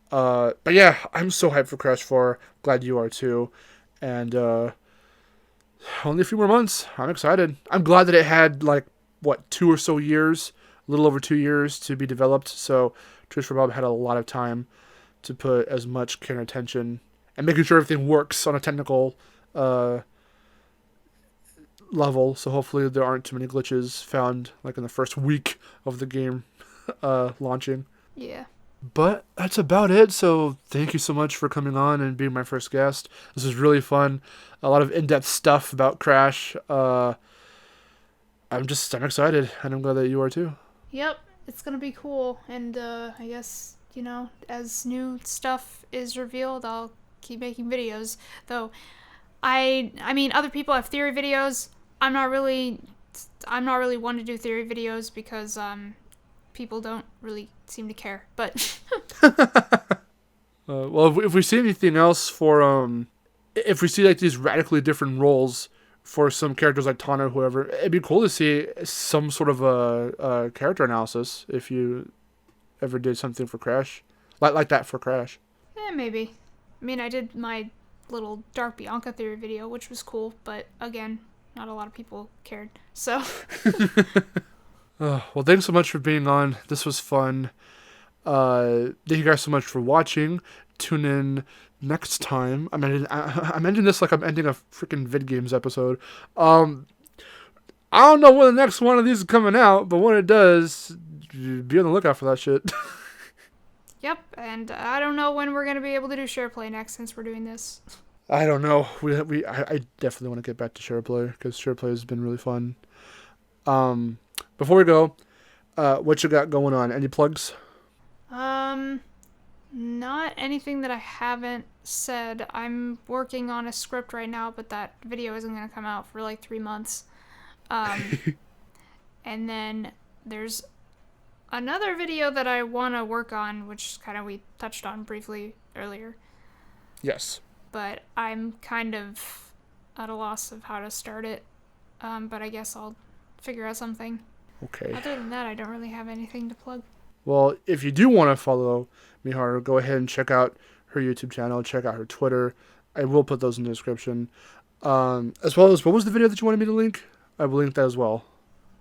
B: But yeah, I'm so hyped for Crash 4. Glad you are too. And only a few more months. I'm excited. I'm glad that it had 2 or so years, a little over 2 years to be developed. So Trish Bob had a lot of time to put as much care and attention and making sure everything works on a technical level. So hopefully there aren't too many glitches found in the first week of the game launching.
C: Yeah.
B: But that's about it. So thank you so much for coming on and being my first guest. This was really fun. A lot of in-depth stuff about Crash. I'm excited, and I'm glad that you are too.
C: Yep, it's gonna be cool. And I guess, as new stuff is revealed, I'll keep making videos. Though, I mean, other people have theory videos. I'm not really one to do theory videos because people don't really seem to care. But
B: well, if we see anything else for if we see these radically different roles for some characters like Tana or whoever, it'd be cool to see some sort of a character analysis if you ever did something for Crash, like that for Crash.
C: Yeah, maybe. I mean, I did my little Dark Bianca theory video, which was cool, but again, not a lot of people cared. So.
B: Well, thanks so much for being on. This was fun. Thank you guys so much for watching. Tune in next time. I'm ending this like I'm ending a freaking vid games episode. I don't know when the next one of these is coming out, but when it does, be on the lookout for that shit.
C: Yep, and I don't know when we're gonna be able to do SharePlay next since we're doing this.
B: I don't know. I definitely want to get back to SharePlay because SharePlay has been really fun. Before we go, what you got going on? Any plugs?
C: Not anything that I haven't said. I'm working on a script right now, but that video isn't going to come out for 3 months. And then there's another video that I want to work on, which kind of we touched on briefly earlier.
B: Yes.
C: But I'm kind of at a loss of how to start it. But I guess I'll figure out something.
B: Okay.
C: Other than that, I don't really have anything to plug.
B: Well, if you do want to follow Miharu, go ahead and check out her YouTube channel, check out her Twitter. I will put those in the description. As well as, what was the video that you wanted me to link? I will link that as well.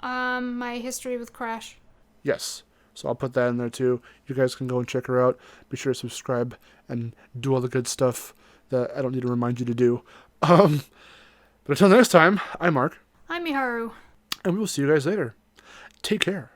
C: My history with Crash.
B: Yes. So I'll put that in there too. You guys can go and check her out. Be sure to subscribe and do all the good stuff that I don't need to remind you to do. But until next time, I'm Mark.
C: I'm Miharu.
B: And we will see you guys later. Take care.